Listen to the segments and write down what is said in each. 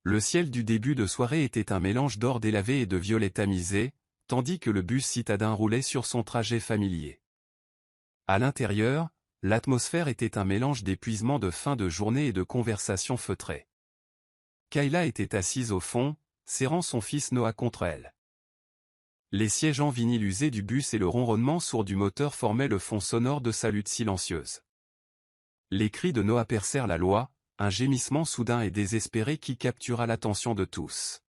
Le ciel du début de soirée était un mélange d'or délavé et de violet tamisé, tandis que le bus citadin roulait sur son trajet familier. À l'intérieur, l'atmosphère était un mélange d'épuisement de fin de journée et de conversations feutrées. Kayla était assise au fond, serrant son fils Noah contre elle. Les sièges en vinyle usé du bus et le ronronnement sourd du moteur formaient le fond sonore de sa lutte silencieuse. Les cris de Noah percèrent la loi, un gémissement soudain et désespéré qui captura l'attention de tous.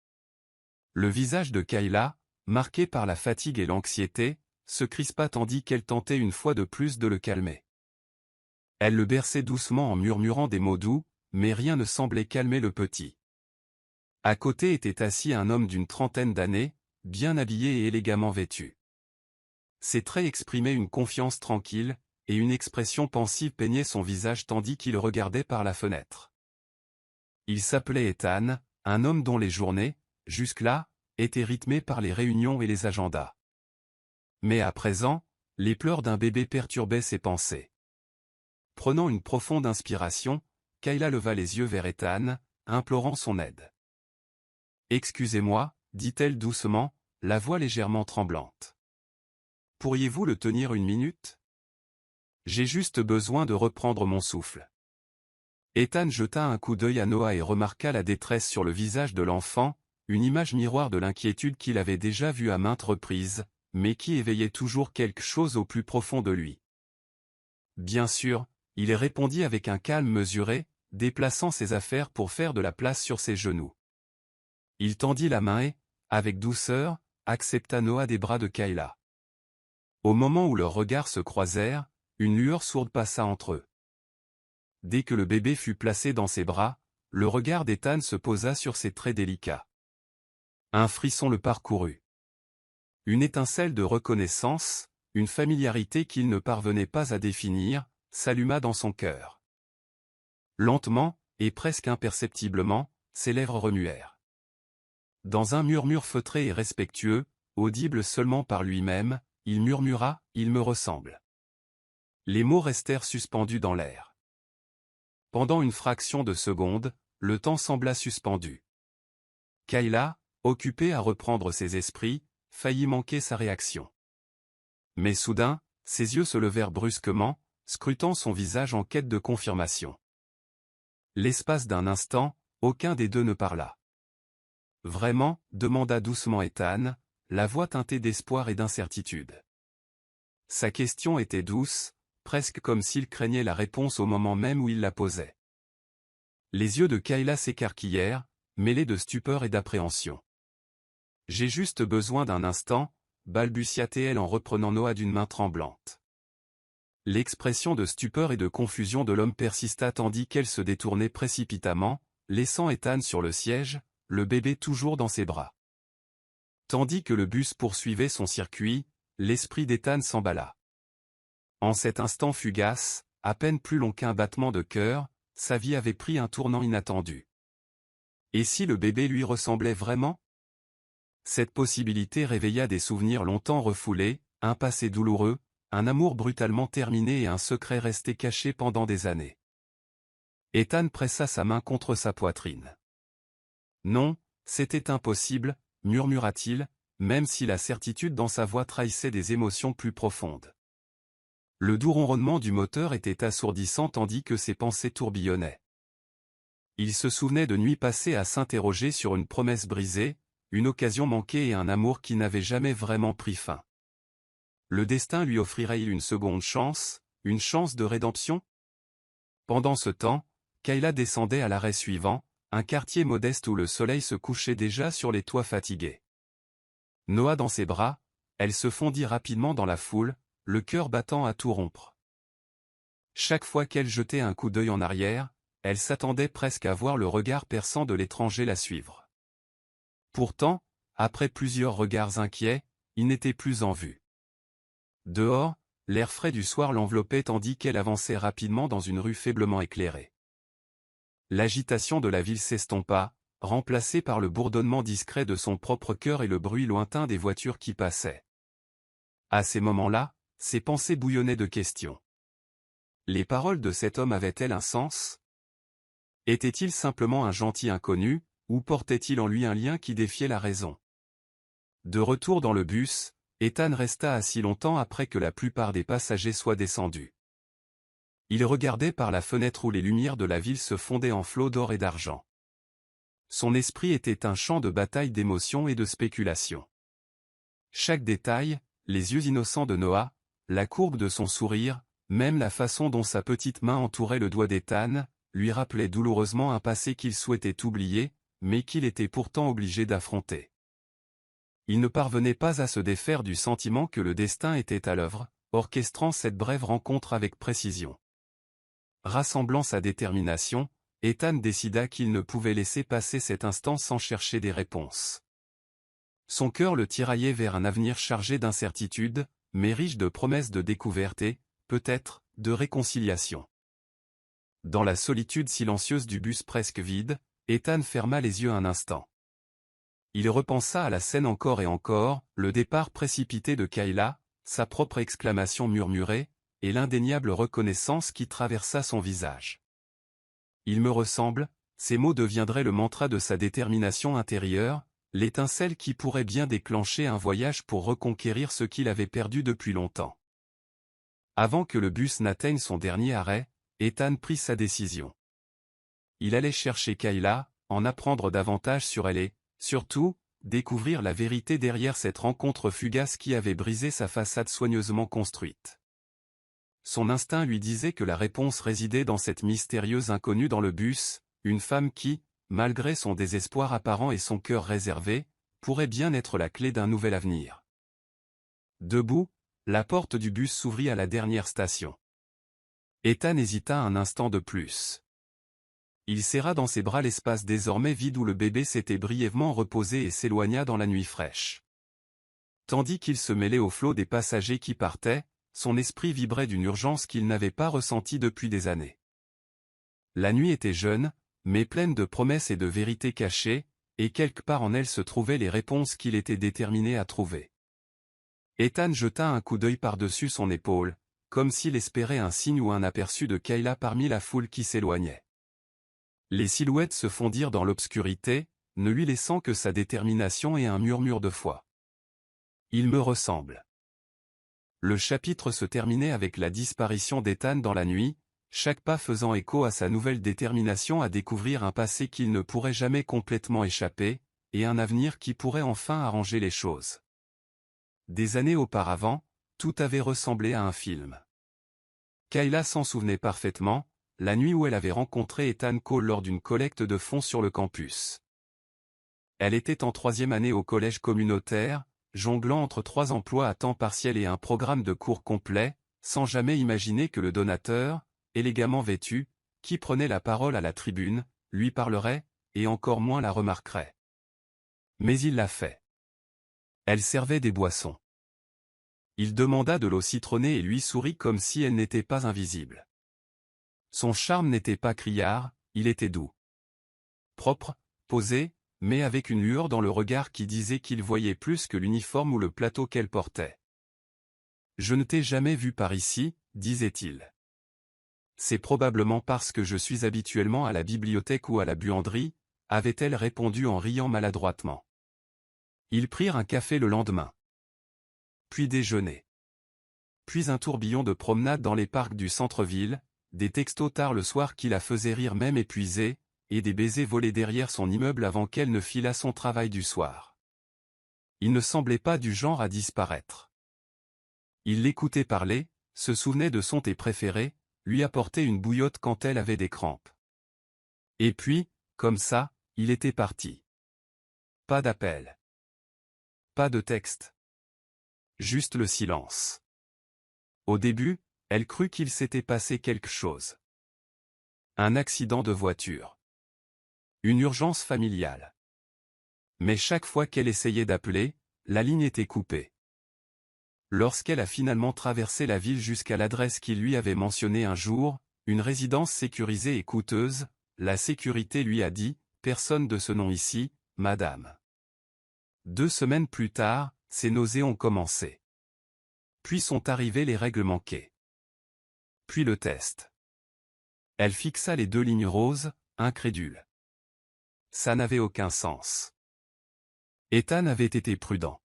Le visage de Kayla, marqué par la fatigue et l'anxiété, se crispa tandis qu'elle tentait une fois de plus de le calmer. Elle le berçait doucement en murmurant des mots doux, mais rien ne semblait calmer le petit. À côté était assis un homme d'une trentaine d'années, bien habillé et élégamment vêtu. Ses traits exprimaient une confiance tranquille, et une expression pensive peignait son visage tandis qu'il regardait par la fenêtre. Il s'appelait Ethan, un homme dont les journées, jusque-là, étaient rythmées par les réunions et les agendas. Mais à présent, les pleurs d'un bébé perturbaient ses pensées. Prenant une profonde inspiration, Kayla leva les yeux vers Ethan, implorant son aide. « Excusez-moi, dit-elle doucement, la voix légèrement tremblante. Pourriez-vous le tenir une minute ? J'ai juste besoin de reprendre mon souffle. » Ethan jeta un coup d'œil à Noah et remarqua la détresse sur le visage de l'enfant, une image miroir de l'inquiétude qu'il avait déjà vue à maintes reprises, mais qui éveillait toujours quelque chose au plus profond de lui. Bien sûr, il répondit avec un calme mesuré, déplaçant ses affaires pour faire de la place sur ses genoux. Il tendit la main et, avec douceur, accepta Noah des bras de Kayla. Au moment où leurs regards se croisèrent, une lueur sourde passa entre eux. Dès que le bébé fut placé dans ses bras, le regard d'Ethan se posa sur ses traits délicats. Un frisson le parcourut. Une étincelle de reconnaissance, une familiarité qu'il ne parvenait pas à définir, s'alluma dans son cœur. Lentement, et presque imperceptiblement, ses lèvres remuèrent. Dans un murmure feutré et respectueux, audible seulement par lui-même, il murmura « Il me ressemble ». Les mots restèrent suspendus dans l'air. Pendant une fraction de seconde, le temps sembla suspendu. Kayla, occupée à reprendre ses esprits, faillit manquer sa réaction. Mais soudain, ses yeux se levèrent brusquement, scrutant son visage en quête de confirmation. L'espace d'un instant, aucun des deux ne parla. « Vraiment ?» demanda doucement Ethan, la voix teintée d'espoir et d'incertitude. Sa question était douce, presque comme s'il craignait la réponse au moment même où il la posait. Les yeux de Kayla s'écarquillèrent, mêlés de stupeur et d'appréhension. « J'ai juste besoin d'un instant », balbutia-t-elle en reprenant Noah d'une main tremblante. L'expression de stupeur et de confusion de l'homme persista tandis qu'elle se détournait précipitamment, laissant Ethan sur le siège, le bébé toujours dans ses bras. Tandis que le bus poursuivait son circuit, l'esprit d'Ethan s'emballa. En cet instant fugace, à peine plus long qu'un battement de cœur, sa vie avait pris un tournant inattendu. Et si le bébé lui ressemblait vraiment ? Cette possibilité réveilla des souvenirs longtemps refoulés, un passé douloureux, un amour brutalement terminé et un secret resté caché pendant des années. Ethan pressa sa main contre sa poitrine. « Non, c'était impossible », murmura-t-il, même si la certitude dans sa voix trahissait des émotions plus profondes. Le doux ronronnement du moteur était assourdissant tandis que ses pensées tourbillonnaient. Il se souvenait de nuits passées à s'interroger sur une promesse brisée, une occasion manquée et un amour qui n'avait jamais vraiment pris fin. Le destin lui offrirait-il une seconde chance, une chance de rédemption ? Pendant ce temps, Kayla descendait à l'arrêt suivant, un quartier modeste où le soleil se couchait déjà sur les toits fatigués. Noah dans ses bras, elle se fondit rapidement dans la foule, le cœur battant à tout rompre. Chaque fois qu'elle jetait un coup d'œil en arrière, elle s'attendait presque à voir le regard perçant de l'étranger la suivre. Pourtant, après plusieurs regards inquiets, il n'était plus en vue. Dehors, l'air frais du soir l'enveloppait tandis qu'elle avançait rapidement dans une rue faiblement éclairée. L'agitation de la ville s'estompa, remplacée par le bourdonnement discret de son propre cœur et le bruit lointain des voitures qui passaient. À ces moments-là, ses pensées bouillonnaient de questions. Les paroles de cet homme avaient-elles un sens ? Était-il simplement un gentil inconnu, ou portait-il en lui un lien qui défiait la raison? De retour dans le bus, Ethan resta assis longtemps après que la plupart des passagers soient descendus. Il regardait par la fenêtre où les lumières de la ville se fondaient en flots d'or et d'argent. Son esprit était un champ de bataille d'émotions et de spéculations. Chaque détail, les yeux innocents de Noah, la courbe de son sourire, même la façon dont sa petite main entourait le doigt d'Ethan, lui rappelait douloureusement un passé qu'il souhaitait oublier, mais qu'il était pourtant obligé d'affronter. Il ne parvenait pas à se défaire du sentiment que le destin était à l'œuvre, orchestrant cette brève rencontre avec précision. Rassemblant sa détermination, Ethan décida qu'il ne pouvait laisser passer cet instant sans chercher des réponses. Son cœur le tiraillait vers un avenir chargé d'incertitudes, mais riche de promesses de découverte et, peut-être, de réconciliation. Dans la solitude silencieuse du bus presque vide, Ethan ferma les yeux un instant. Il repensa à la scène encore et encore, le départ précipité de Kayla, sa propre exclamation murmurée, et l'indéniable reconnaissance qui traversa son visage. Il me ressemble, ces mots deviendraient le mantra de sa détermination intérieure, l'étincelle qui pourrait bien déclencher un voyage pour reconquérir ce qu'il avait perdu depuis longtemps. Avant que le bus n'atteigne son dernier arrêt, Ethan prit sa décision. Il allait chercher Kayla, en apprendre davantage sur elle et, surtout, découvrir la vérité derrière cette rencontre fugace qui avait brisé sa façade soigneusement construite. Son instinct lui disait que la réponse résidait dans cette mystérieuse inconnue dans le bus, une femme qui, malgré son désespoir apparent et son cœur réservé, pourrait bien être la clé d'un nouvel avenir. Debout, la porte du bus s'ouvrit à la dernière station. Ethan hésita un instant de plus. Il serra dans ses bras l'espace désormais vide où le bébé s'était brièvement reposé et s'éloigna dans la nuit fraîche. Tandis qu'il se mêlait au flot des passagers qui partaient, son esprit vibrait d'une urgence qu'il n'avait pas ressentie depuis des années. La nuit était jeune, mais pleine de promesses et de vérités cachées, et quelque part en elle se trouvaient les réponses qu'il était déterminé à trouver. Ethan jeta un coup d'œil par-dessus son épaule, comme s'il espérait un signe ou un aperçu de Kayla parmi la foule qui s'éloignait. Les silhouettes se fondirent dans l'obscurité, ne lui laissant que sa détermination et un murmure de foi. Il me ressemble. Le chapitre se terminait avec la disparition d'Ethan dans la nuit, chaque pas faisant écho à sa nouvelle détermination à découvrir un passé qu'il ne pourrait jamais complètement échapper, et un avenir qui pourrait enfin arranger les choses. Des années auparavant, tout avait ressemblé à un film. Kayla s'en souvenait parfaitement, la nuit où elle avait rencontré Ethan Cole lors d'une collecte de fonds sur le campus. Elle était en 3e année au collège communautaire, jonglant entre 3 emplois à temps partiel et un programme de cours complet, sans jamais imaginer que le donateur, élégamment vêtu, qui prenait la parole à la tribune, lui parlerait, et encore moins la remarquerait. Mais il l'a fait. Elle servait des boissons. Il demanda de l'eau citronnée et lui sourit comme si elle n'était pas invisible. Son charme n'était pas criard, il était doux. Propre, posé, mais avec une lueur dans le regard qui disait qu'il voyait plus que l'uniforme ou le plateau qu'elle portait. « Je ne t'ai jamais vu par ici, disait-il. C'est probablement parce que je suis habituellement à la bibliothèque ou à la buanderie, avait-elle répondu en riant maladroitement. Ils prirent un café le lendemain. Puis déjeuner. Puis un tourbillon de promenade dans les parcs du centre-ville, des textos tard le soir qui la faisaient rire même épuisée, et des baisers volés derrière son immeuble avant qu'elle ne filât son travail du soir. Il ne semblait pas du genre à disparaître. Il l'écoutait parler, se souvenait de son thé préféré, lui apportait une bouillotte quand elle avait des crampes. Et puis, comme ça, il était parti. Pas d'appel. Pas de texte. Juste le silence. Au début, elle crut qu'il s'était passé quelque chose. Un accident de voiture. Une urgence familiale. Mais chaque fois qu'elle essayait d'appeler, la ligne était coupée. Lorsqu'elle a finalement traversé la ville jusqu'à l'adresse qu'il lui avait mentionnée un jour, une résidence sécurisée et coûteuse, la sécurité lui a dit « Personne de ce nom ici, madame ». 2 semaines plus tard, ses nausées ont commencé. Puis sont arrivées les règles manquées. Puis le test. Elle fixa les 2 lignes roses, incrédule. Ça n'avait aucun sens. Ethan avait été prudent.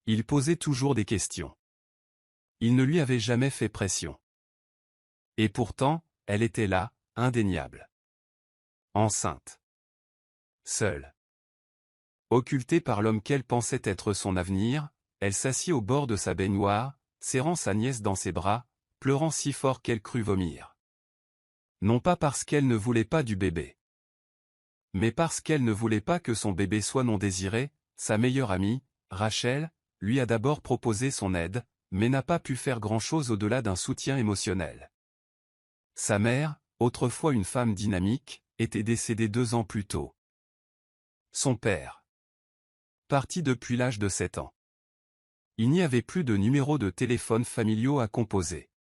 Il posait toujours des questions. Il ne lui avait jamais fait pression. Et pourtant, elle était là, indéniable. Enceinte. Seule. Occultée par l'homme qu'elle pensait être son avenir, elle s'assit au bord de sa baignoire, serrant sa nièce dans ses bras, pleurant si fort qu'elle crut vomir. Non pas parce qu'elle ne voulait pas du bébé, mais parce qu'elle ne voulait pas que son bébé soit non désiré. Sa meilleure amie, Rachel, lui a d'abord proposé son aide, mais n'a pas pu faire grand-chose au-delà d'un soutien émotionnel. Sa mère, autrefois une femme dynamique, était décédée 2 ans plus tôt. Son père, parti depuis l'âge de 7 ans. Il n'y avait plus de numéros de téléphone familiaux à composer.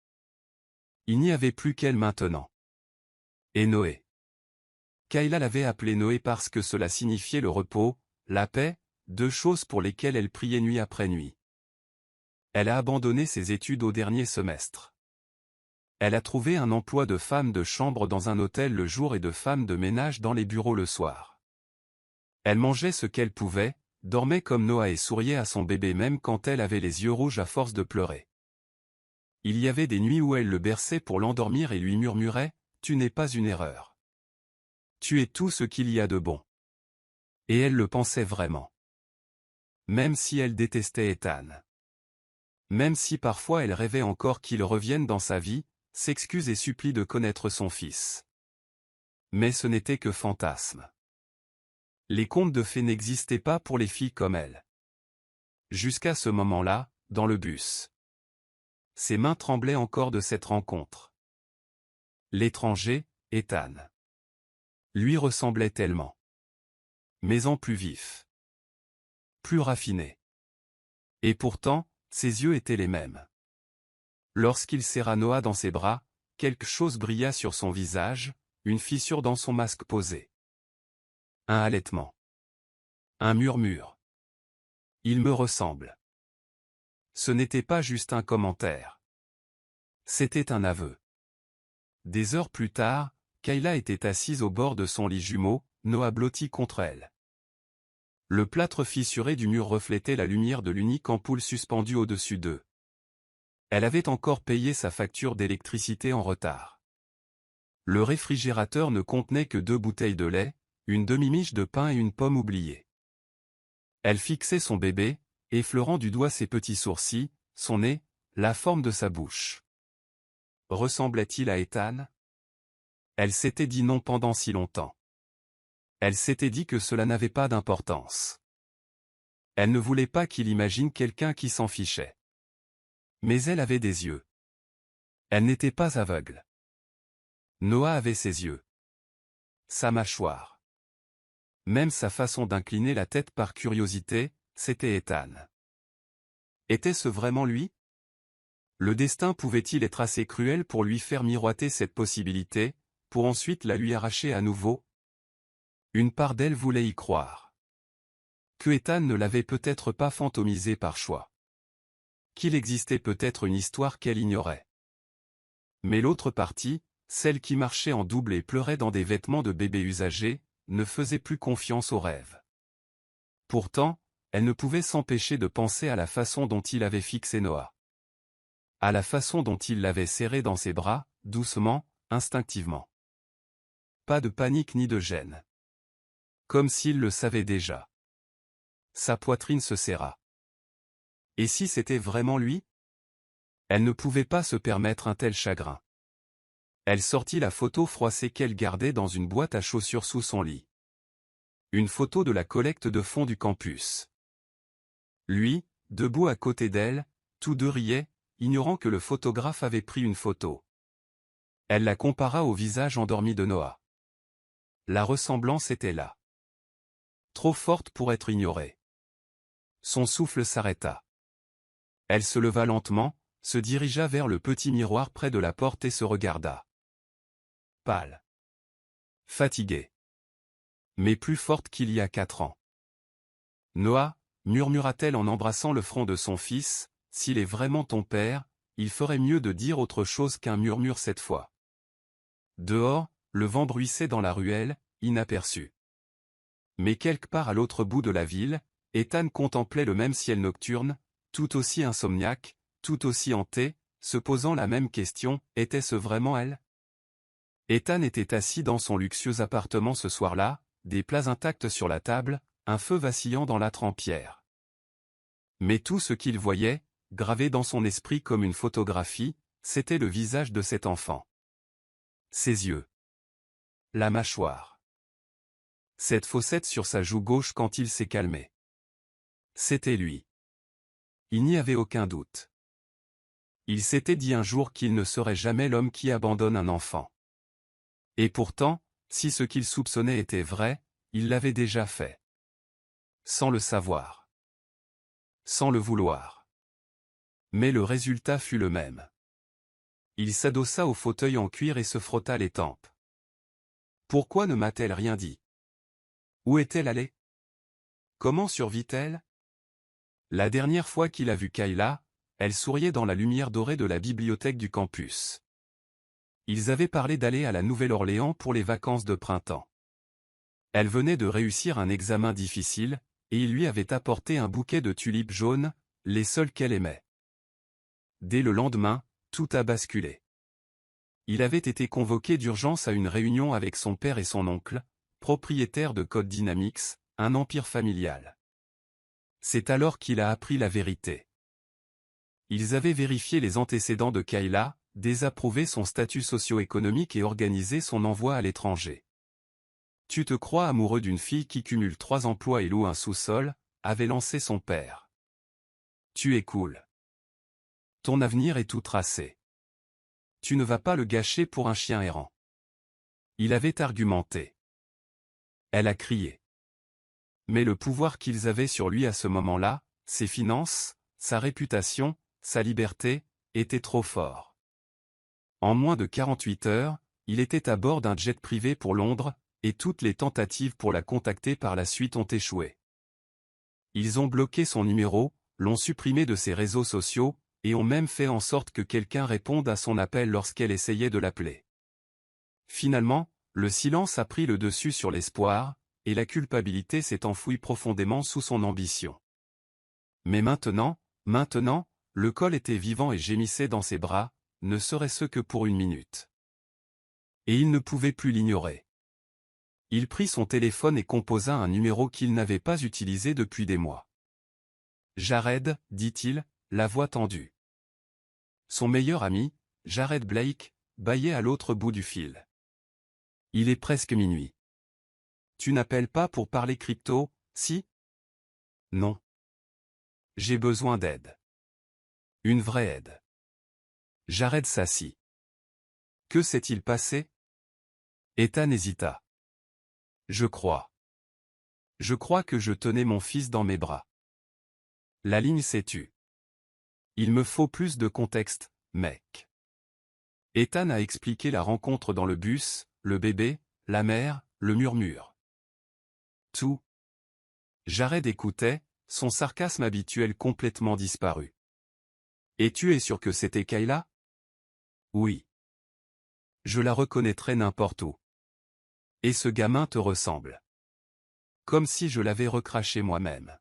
Il n'y avait plus qu'elle maintenant. Et Noé. Kayla l'avait appelé Noé parce que cela signifiait le repos, la paix, 2 choses pour lesquelles elle priait nuit après nuit. Elle a abandonné ses études au dernier semestre. Elle a trouvé un emploi de femme de chambre dans un hôtel le jour et de femme de ménage dans les bureaux le soir. Elle mangeait ce qu'elle pouvait, dormait comme Noah et souriait à son bébé même quand elle avait les yeux rouges à force de pleurer. Il y avait des nuits où elle le berçait pour l'endormir et lui murmurait « Tu n'es pas une erreur. Tu es tout ce qu'il y a de bon. » Et elle le pensait vraiment. Même si elle détestait Ethan. Même si parfois elle rêvait encore qu'il revienne dans sa vie, s'excuse et supplie de connaître son fils. Mais ce n'était que fantasme. Les contes de fées n'existaient pas pour les filles comme elle. Jusqu'à ce moment-là, dans le bus. Ses mains tremblaient encore de cette rencontre. L'étranger, Ethan. Lui ressemblait tellement. Mais en plus vif. Plus raffiné. Et pourtant, ses yeux étaient les mêmes. Lorsqu'il serra Noah dans ses bras, quelque chose brilla sur son visage, une fissure dans son masque posé. Un halètement. Un murmure. Il me ressemble. Ce n'était pas juste un commentaire. C'était un aveu. Des heures plus tard, Kayla était assise au bord de son lit jumeau, Noah blotti contre elle. Le plâtre fissuré du mur reflétait la lumière de l'unique ampoule suspendue au-dessus d'eux. Elle avait encore payé sa facture d'électricité en retard. Le réfrigérateur ne contenait que 2 bouteilles de lait, une demi-miche de pain et une pomme oubliée. Elle fixait son bébé, effleurant du doigt ses petits sourcils, son nez, la forme de sa bouche. Ressemblait-il à Ethan? Elle s'était dit non pendant si longtemps. Elle s'était dit que cela n'avait pas d'importance. Elle ne voulait pas qu'il imagine quelqu'un qui s'en fichait. Mais elle avait des yeux. Elle n'était pas aveugle. Noah avait ses yeux. Sa mâchoire. Même sa façon d'incliner la tête par curiosité, c'était Ethan. Était-ce vraiment lui? Le destin pouvait-il être assez cruel pour lui faire miroiter cette possibilité, pour ensuite la lui arracher à nouveau? Une part d'elle voulait y croire. Que Ethan ne l'avait peut-être pas fantomisé par choix. Qu'il existait peut-être une histoire qu'elle ignorait. Mais l'autre partie, celle qui marchait en double et pleurait dans des vêtements de bébé usagés, ne faisait plus confiance aux rêves. Pourtant, elle ne pouvait s'empêcher de penser à la façon dont il avait fixé Noah. À la façon dont il l'avait serré dans ses bras, doucement, instinctivement. Pas de panique ni de gêne. Comme s'il le savait déjà. Sa poitrine se serra. Et si c'était vraiment lui? Elle ne pouvait pas se permettre un tel chagrin. Elle sortit la photo froissée qu'elle gardait dans une boîte à chaussures sous son lit. Une photo de la collecte de fonds du campus. Lui, debout à côté d'elle, tous deux riaient, ignorant que le photographe avait pris une photo. Elle la compara au visage endormi de Noah. La ressemblance était là. Trop forte pour être ignorée. Son souffle s'arrêta. Elle se leva lentement, se dirigea vers le petit miroir près de la porte et se regarda. Pâle. Fatiguée. Mais plus forte qu'il y a 4 ans. Noah, murmura-t-elle en embrassant le front de son fils, s'il est vraiment ton père, il ferait mieux de dire autre chose qu'un murmure cette fois. Dehors, le vent bruissait dans la ruelle, inaperçu. Mais quelque part à l'autre bout de la ville, Ethan contemplait le même ciel nocturne, tout aussi insomniaque, tout aussi hanté, se posant la même question, était-ce vraiment elle? Ethan était assis dans son luxueux appartement ce soir-là, des plats intacts sur la table, un feu vacillant dans l'âtre en pierre. Mais tout ce qu'il voyait, gravé dans son esprit comme une photographie, c'était le visage de cet enfant. Ses yeux. La mâchoire. Cette fossette sur sa joue gauche quand il s'est calmé. C'était lui. Il n'y avait aucun doute. Il s'était dit un jour qu'il ne serait jamais l'homme qui abandonne un enfant. Et pourtant, si ce qu'il soupçonnait était vrai, il l'avait déjà fait. Sans le savoir. Sans le vouloir. Mais le résultat fut le même. Il s'adossa au fauteuil en cuir et se frotta les tempes. Pourquoi ne m'a-t-elle rien dit? Où est-elle allée? Comment survit-elle? La dernière fois qu'il a vu Kayla, elle souriait dans la lumière dorée de la bibliothèque du campus. Ils avaient parlé d'aller à la Nouvelle-Orléans pour les vacances de printemps. Elle venait de réussir un examen difficile, et il lui avait apporté un bouquet de tulipes jaunes, les seules qu'elle aimait. Dès le lendemain, tout a basculé. Il avait été convoqué d'urgence à une réunion avec son père et son oncle, propriétaires de Code Dynamics, un empire familial. C'est alors qu'il a appris la vérité. Ils avaient vérifié les antécédents de Kayla, désapprouvé son statut socio-économique et organisé son envoi à l'étranger. Tu te crois amoureux d'une fille qui cumule 3 emplois et loue un sous-sol, avait lancé son père. Tu es cool. Ton avenir est tout tracé. Tu ne vas pas le gâcher pour un chien errant. Il avait argumenté. Elle a crié. Mais le pouvoir qu'ils avaient sur lui à ce moment-là, ses finances, sa réputation, sa liberté, était trop fort. En moins de 48 heures, il était à bord d'un jet privé pour Londres, et toutes les tentatives pour la contacter par la suite ont échoué. Ils ont bloqué son numéro, l'ont supprimé de ses réseaux sociaux, et ont même fait en sorte que quelqu'un réponde à son appel lorsqu'elle essayait de l'appeler. Finalement, le silence a pris le dessus sur l'espoir, et la culpabilité s'est enfouie profondément sous son ambition. Mais maintenant, le col était vivant et gémissait dans ses bras, ne serait-ce que pour 1 minute. Et il ne pouvait plus l'ignorer. Il prit son téléphone et composa un numéro qu'il n'avait pas utilisé depuis des mois. Jared, dit-il, la voix tendue. Son meilleur ami, Jared Blake, bâillait à l'autre bout du fil. Il est presque minuit. Tu n'appelles pas pour parler crypto, si? Non. J'ai besoin d'aide. Une vraie aide. Jared s'assit. Que s'est-il passé? Ethan hésita. Je crois que je tenais mon fils dans mes bras. La ligne s'est tue. Il me faut plus de contexte, mec. Ethan a expliqué la rencontre dans le bus, le bébé, la mère, le murmure. Tout. Jared écoutait, son sarcasme habituel complètement disparu. Et tu es sûr que c'était Kayla? Oui. Je la reconnaîtrais n'importe où. Et ce gamin te ressemble. Comme si je l'avais recraché moi-même.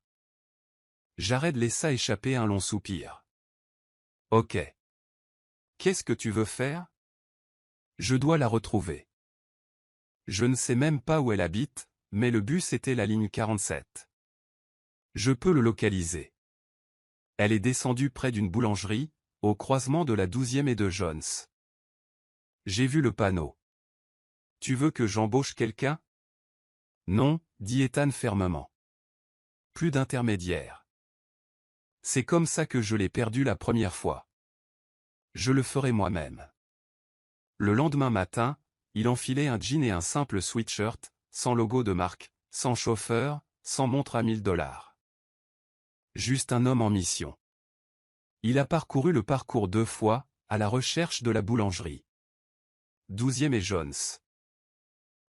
Jared laissa échapper un long soupir. Ok. Qu'est-ce que tu veux faire? Je dois la retrouver. Je ne sais même pas où elle habite, mais le bus était la ligne 47. Je peux le localiser. Elle est descendue près d'une boulangerie, au croisement de la 12e et de Jones. J'ai vu le panneau. Tu veux que j'embauche quelqu'un? Non, dit Ethan fermement. Plus d'intermédiaire. C'est comme ça que je l'ai perdu la première fois. Je le ferai moi-même. Le lendemain matin, il enfilait un jean et un simple sweatshirt, sans logo de marque, sans chauffeur, sans montre à $1000. Juste un homme en mission. Il a parcouru le parcours 2 fois, à la recherche de la boulangerie. 12e et Jones.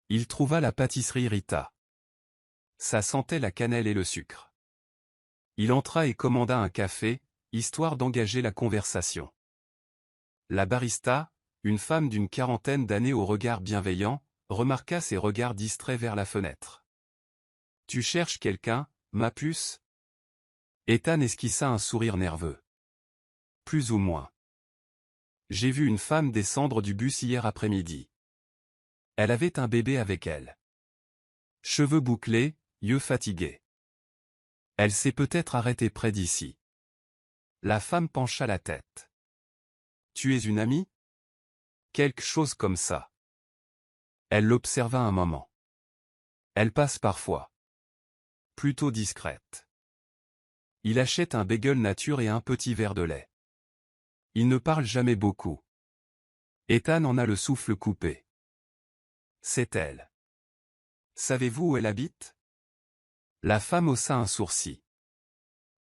Il trouva la pâtisserie Rita. Ça sentait la cannelle et le sucre. Il entra et commanda un café, histoire d'engager la conversation. La barista, une femme d'une 40aine d'années au regard bienveillant, remarqua ses regards distraits vers la fenêtre. Tu cherches quelqu'un, ma puce? Ethan esquissa un sourire nerveux. Plus ou moins. J'ai vu une femme descendre du bus hier après-midi. Elle avait un bébé avec elle. Cheveux bouclés, yeux fatigués. Elle s'est peut-être arrêtée près d'ici. La femme pencha la tête. Tu es une amie? Quelque chose comme ça. Elle l'observa un moment. Elle passe parfois. Plutôt discrète. Il achète un bagel nature et un petit verre de lait. Il ne parle jamais beaucoup. Ethan en a le souffle coupé. C'est elle. Savez-vous où elle habite? La femme haussa un sourcil.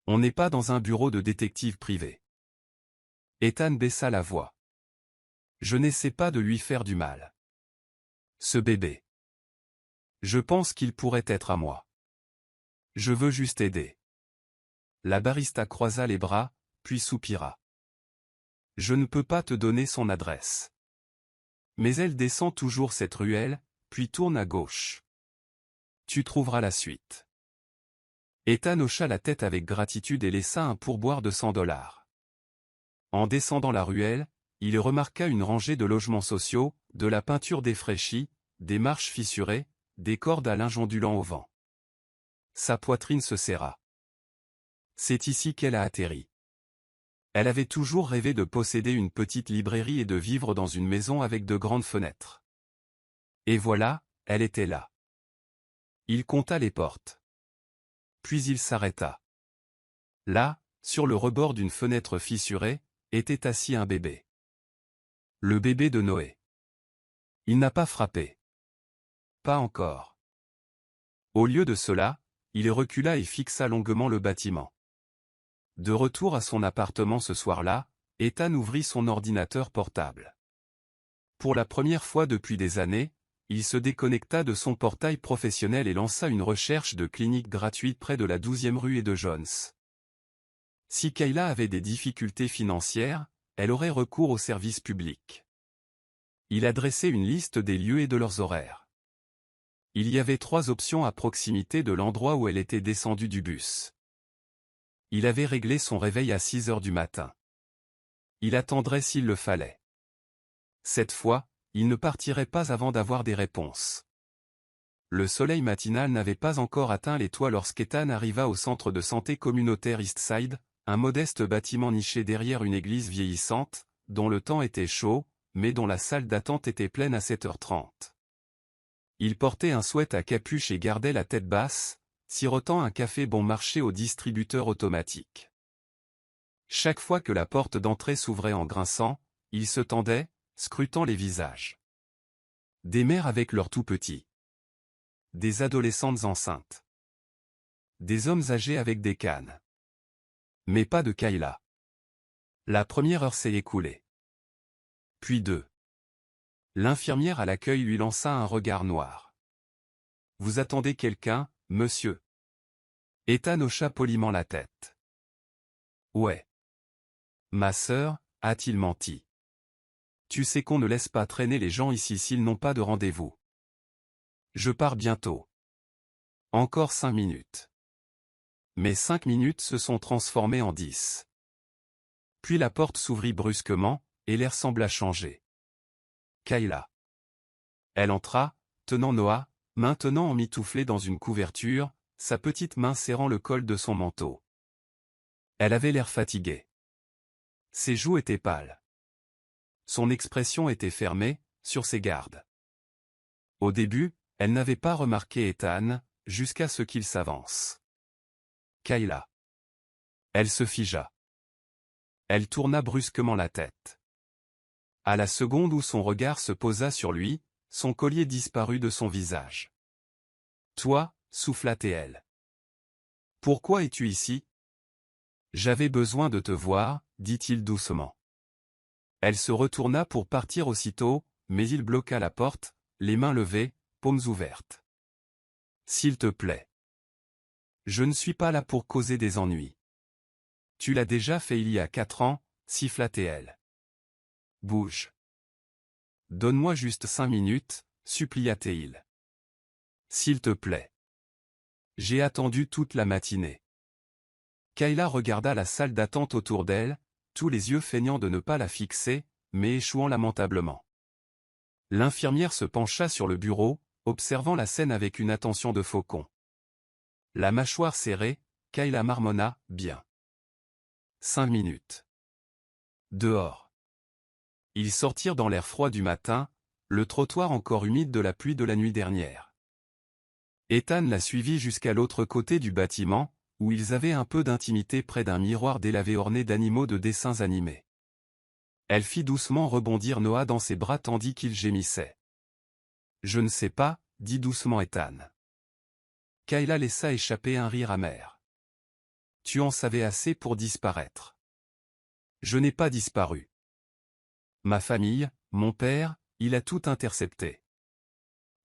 On n'est pas dans un bureau de détective privé. Ethan baissa la voix. Je n'essaie pas de lui faire du mal. Ce bébé. Je pense qu'il pourrait être à moi. Je veux juste aider. La barista croisa les bras, puis soupira. Je ne peux pas te donner son adresse. Mais elle descend toujours cette ruelle, puis tourne à gauche. Tu trouveras la suite. Ethan hocha la tête avec gratitude et laissa un pourboire de $100. En descendant la ruelle, il remarqua une rangée de logements sociaux, de la peinture défraîchie, des marches fissurées, des cordes à linge ondulant au vent. Sa poitrine se serra. C'est ici qu'elle a atterri. Elle avait toujours rêvé de posséder une petite librairie et de vivre dans une maison avec de grandes fenêtres. Et voilà, elle était là. Il compta les portes. Puis il s'arrêta. Là, sur le rebord d'une fenêtre fissurée, était assis un bébé. Le bébé de Noé. Il n'a pas frappé. Pas encore. Au lieu de cela, il recula et fixa longuement le bâtiment. De retour à son appartement ce soir-là, Ethan ouvrit son ordinateur portable. Pour la première fois depuis des années, il se déconnecta de son portail professionnel et lança une recherche de clinique gratuite près de la 12e rue et de Jones. Si Kayla avait des difficultés financières, elle aurait recours au service public. Il a dressé une liste des lieux et de leurs horaires. Il y avait 3 options à proximité de l'endroit où elle était descendue du bus. Il avait réglé son réveil à 6 heures du matin. Il attendrait s'il le fallait. Cette fois, il ne partirait pas avant d'avoir des réponses. Le soleil matinal n'avait pas encore atteint les toits lorsqu'Ethan arriva au centre de santé communautaire Eastside, un modeste bâtiment niché derrière une église vieillissante, dont le temps était chaud, mais dont la salle d'attente était pleine à 7h30. Il portait un sweat à capuche et gardait la tête basse, sirotant un café bon marché au distributeur automatique. Chaque fois que la porte d'entrée s'ouvrait en grinçant, il se tendait, scrutant les visages. Des mères avec leurs tout-petits. Des adolescentes enceintes. Des hommes âgés avec des cannes. Mais pas de Kayla. La première heure s'est écoulée. Puis 2. L'infirmière à l'accueil lui lança un regard noir. « Vous attendez quelqu'un, monsieur ?» Ethan hocha poliment la tête. « Ouais. » Ma sœur, a-t-il menti. Tu sais qu'on ne laisse pas traîner les gens ici s'ils n'ont pas de rendez-vous. Je pars bientôt. Encore 5 minutes. Mais 5 minutes se sont transformées en 10. Puis la porte s'ouvrit brusquement, et l'air sembla changer. Kayla. Elle entra, tenant Noah, maintenant emmitouflée dans une couverture, sa petite main serrant le col de son manteau. Elle avait l'air fatiguée. Ses joues étaient pâles. Son expression était fermée, sur ses gardes. Au début, elle n'avait pas remarqué Ethan, jusqu'à ce qu'il s'avance. Kayla. Elle se figea. Elle tourna brusquement la tête. À la seconde où son regard se posa sur lui, son collier disparut de son visage. Toi, souffla-t-elle. Pourquoi es-tu ici? J'avais besoin de te voir, dit-il doucement. Elle se retourna pour partir aussitôt, mais il bloqua la porte, les mains levées, paumes ouvertes. S'il te plaît. Je ne suis pas là pour causer des ennuis. Tu l'as déjà fait il y a 4 ans, siffla-t-elle. Bouge. Donne-moi juste 5 minutes, supplia-t-il. S'il te plaît. J'ai attendu toute la matinée. Kayla regarda la salle d'attente autour d'elle, tous les yeux feignant de ne pas la fixer, mais échouant lamentablement. L'infirmière se pencha sur le bureau, observant la scène avec une attention de faucon. La mâchoire serrée, Kayla marmonna, bien. 5 minutes. Dehors. Ils sortirent dans l'air froid du matin, le trottoir encore humide de la pluie de la nuit dernière. Ethan la suivit jusqu'à l'autre côté du bâtiment, où ils avaient un peu d'intimité près d'un miroir délavé orné d'animaux de dessins animés. Elle fit doucement rebondir Noah dans ses bras tandis qu'il gémissait. « Je ne sais pas, » dit doucement Ethan. Kayla laissa échapper un rire amer. « Tu en savais assez pour disparaître. » « Je n'ai pas disparu. Ma famille, mon père, il a tout intercepté.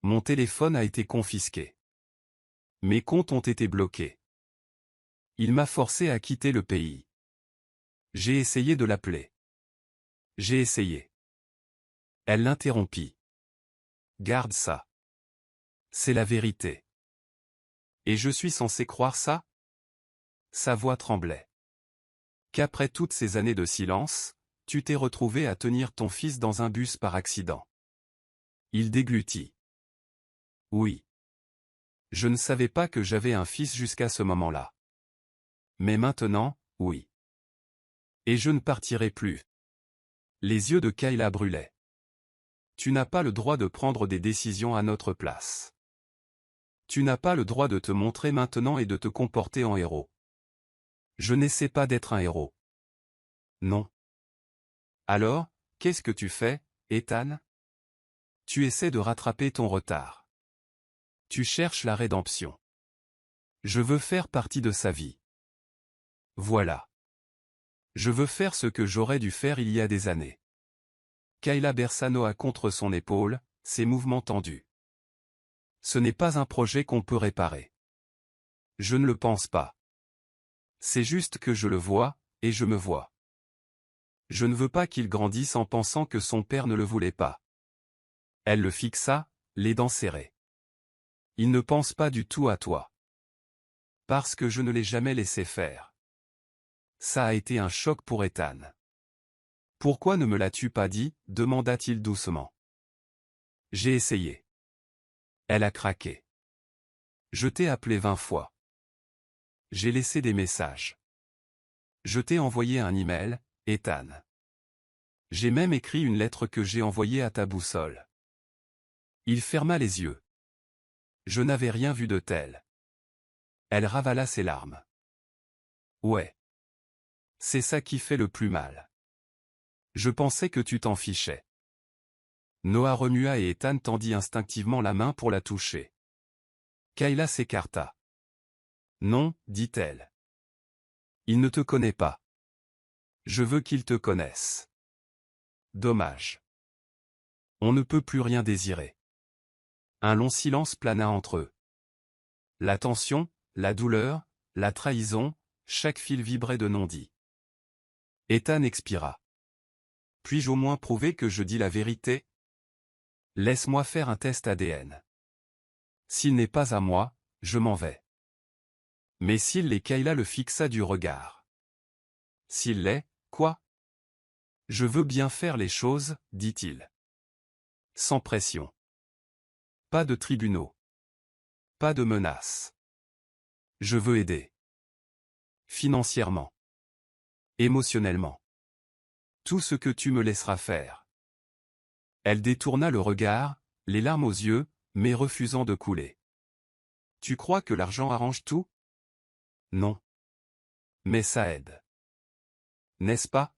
Mon téléphone a été confisqué. Mes comptes ont été bloqués. Il m'a forcé à quitter le pays. J'ai essayé de l'appeler. J'ai essayé. » Elle l'interrompit. « Garde ça. C'est la vérité. » « Et je suis censé croire ça ?» Sa voix tremblait. « Qu'après toutes ces années de silence, tu t'es retrouvé à tenir ton fils dans un bus par accident. » Il déglutit. « Oui. Je ne savais pas que j'avais un fils jusqu'à ce moment-là. Mais maintenant, oui. Et je ne partirai plus. » Les yeux de Kayla brûlaient. « Tu n'as pas le droit de prendre des décisions à notre place. Tu n'as pas le droit de te montrer maintenant et de te comporter en héros. Je n'essaie pas d'être un héros. Non. Alors, qu'est-ce que tu fais, Ethan? Tu essaies de rattraper ton retard. Tu cherches la rédemption. Je veux faire partie de sa vie. Voilà. Je veux faire ce que j'aurais dû faire il y a des années. » Kayla berça Noah contre son épaule, ses mouvements tendus. « Ce n'est pas un projet qu'on peut réparer. Je ne le pense pas. C'est juste que je le vois, et je me vois. Je ne veux pas qu'il grandisse en pensant que son père ne le voulait pas. » Elle le fixa, les dents serrées. « Il ne pense pas du tout à toi. Parce que je ne l'ai jamais laissé faire. » Ça a été un choc pour Ethan. « Pourquoi ne me l'as-tu pas dit ?» demanda-t-il doucement. « J'ai essayé. » Elle a craqué. « Je t'ai appelé 20 fois. J'ai laissé des messages. Je t'ai envoyé un email, Ethan. J'ai même écrit une lettre que j'ai envoyée à ta boussole. » Il ferma les yeux. « Je n'avais rien vu de tel. » Elle ravala ses larmes. « Ouais. C'est ça qui fait le plus mal. Je pensais que tu t'en fichais. » Noah remua et Ethan tendit instinctivement la main pour la toucher. Kayla s'écarta. « Non, dit-elle. Il ne te connaît pas. Je veux qu'il te connaisse. » Dommage. On ne peut plus rien désirer. Un long silence plana entre eux. La tension, la douleur, la trahison, chaque fil vibrait de non-dit. Ethan expira. « Puis-je au moins prouver que je dis la vérité? Laisse-moi faire un test ADN. S'il n'est pas à moi, je m'en vais. » Mais s'il l'est, Kayla le fixa du regard. « S'il l'est, quoi? » « Je veux bien faire les choses, dit-il. Sans pression. Pas de tribunaux. Pas de menaces. Je veux aider. Financièrement. Émotionnellement. Tout ce que tu me laisseras faire. » Elle détourna le regard, les larmes aux yeux, mais refusant de couler. « Tu crois que l'argent arrange tout? Non. Mais ça aide. N'est-ce pas? »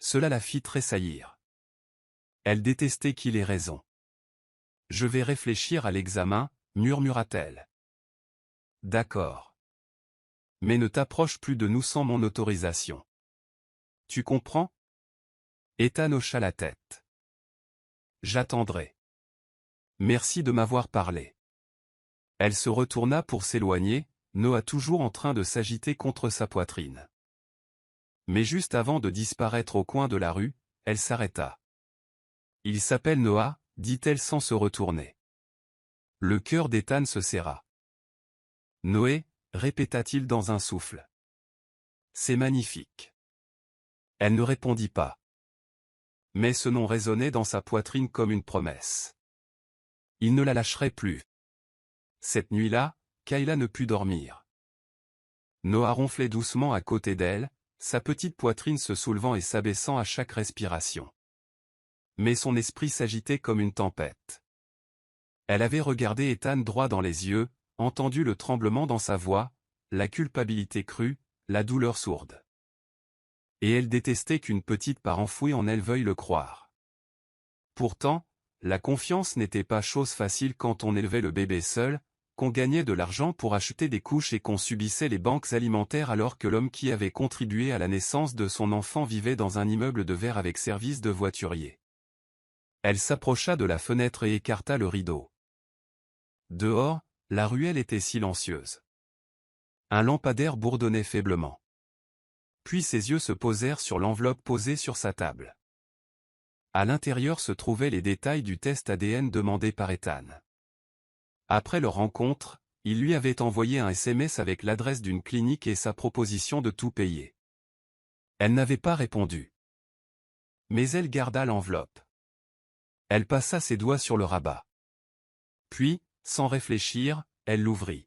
Cela la fit tressaillir. Elle détestait qu'il ait raison. « Je vais réfléchir à l'examen, » murmura-t-elle. « D'accord. Mais ne t'approche plus de nous sans mon autorisation. Tu comprends? » Ethan hocha la tête. « J'attendrai. Merci de m'avoir parlé. » Elle se retourna pour s'éloigner, Noah toujours en train de s'agiter contre sa poitrine. Mais juste avant de disparaître au coin de la rue, elle s'arrêta. « Il s'appelle Noah, » dit-elle sans se retourner. Le cœur d'Ethan se serra. Noé, répéta-t-il dans un souffle. C'est magnifique. Elle ne répondit pas. Mais ce nom résonnait dans sa poitrine comme une promesse. Il ne la lâcherait plus. Cette nuit-là, Kayla ne put dormir. Noah ronflait doucement à côté d'elle, sa petite poitrine se soulevant et s'abaissant à chaque respiration. Mais son esprit s'agitait comme une tempête. Elle avait regardé Ethan droit dans les yeux, entendu le tremblement dans sa voix, la culpabilité crue, la douleur sourde. Et elle détestait qu'une petite part enfouie en elle veuille le croire. Pourtant, la confiance n'était pas chose facile quand on élevait le bébé seul, qu'on gagnait de l'argent pour acheter des couches et qu'on subissait les banques alimentaires alors que l'homme qui avait contribué à la naissance de son enfant vivait dans un immeuble de verre avec service de voiturier. Elle s'approcha de la fenêtre et écarta le rideau. Dehors, la ruelle était silencieuse. Un lampadaire bourdonnait faiblement. Puis ses yeux se posèrent sur l'enveloppe posée sur sa table. À l'intérieur se trouvaient les détails du test ADN demandé par Ethan. Après leur rencontre, il lui avait envoyé un SMS avec l'adresse d'une clinique et sa proposition de tout payer. Elle n'avait pas répondu. Mais elle garda l'enveloppe. Elle passa ses doigts sur le rabat. Puis, sans réfléchir, elle l'ouvrit.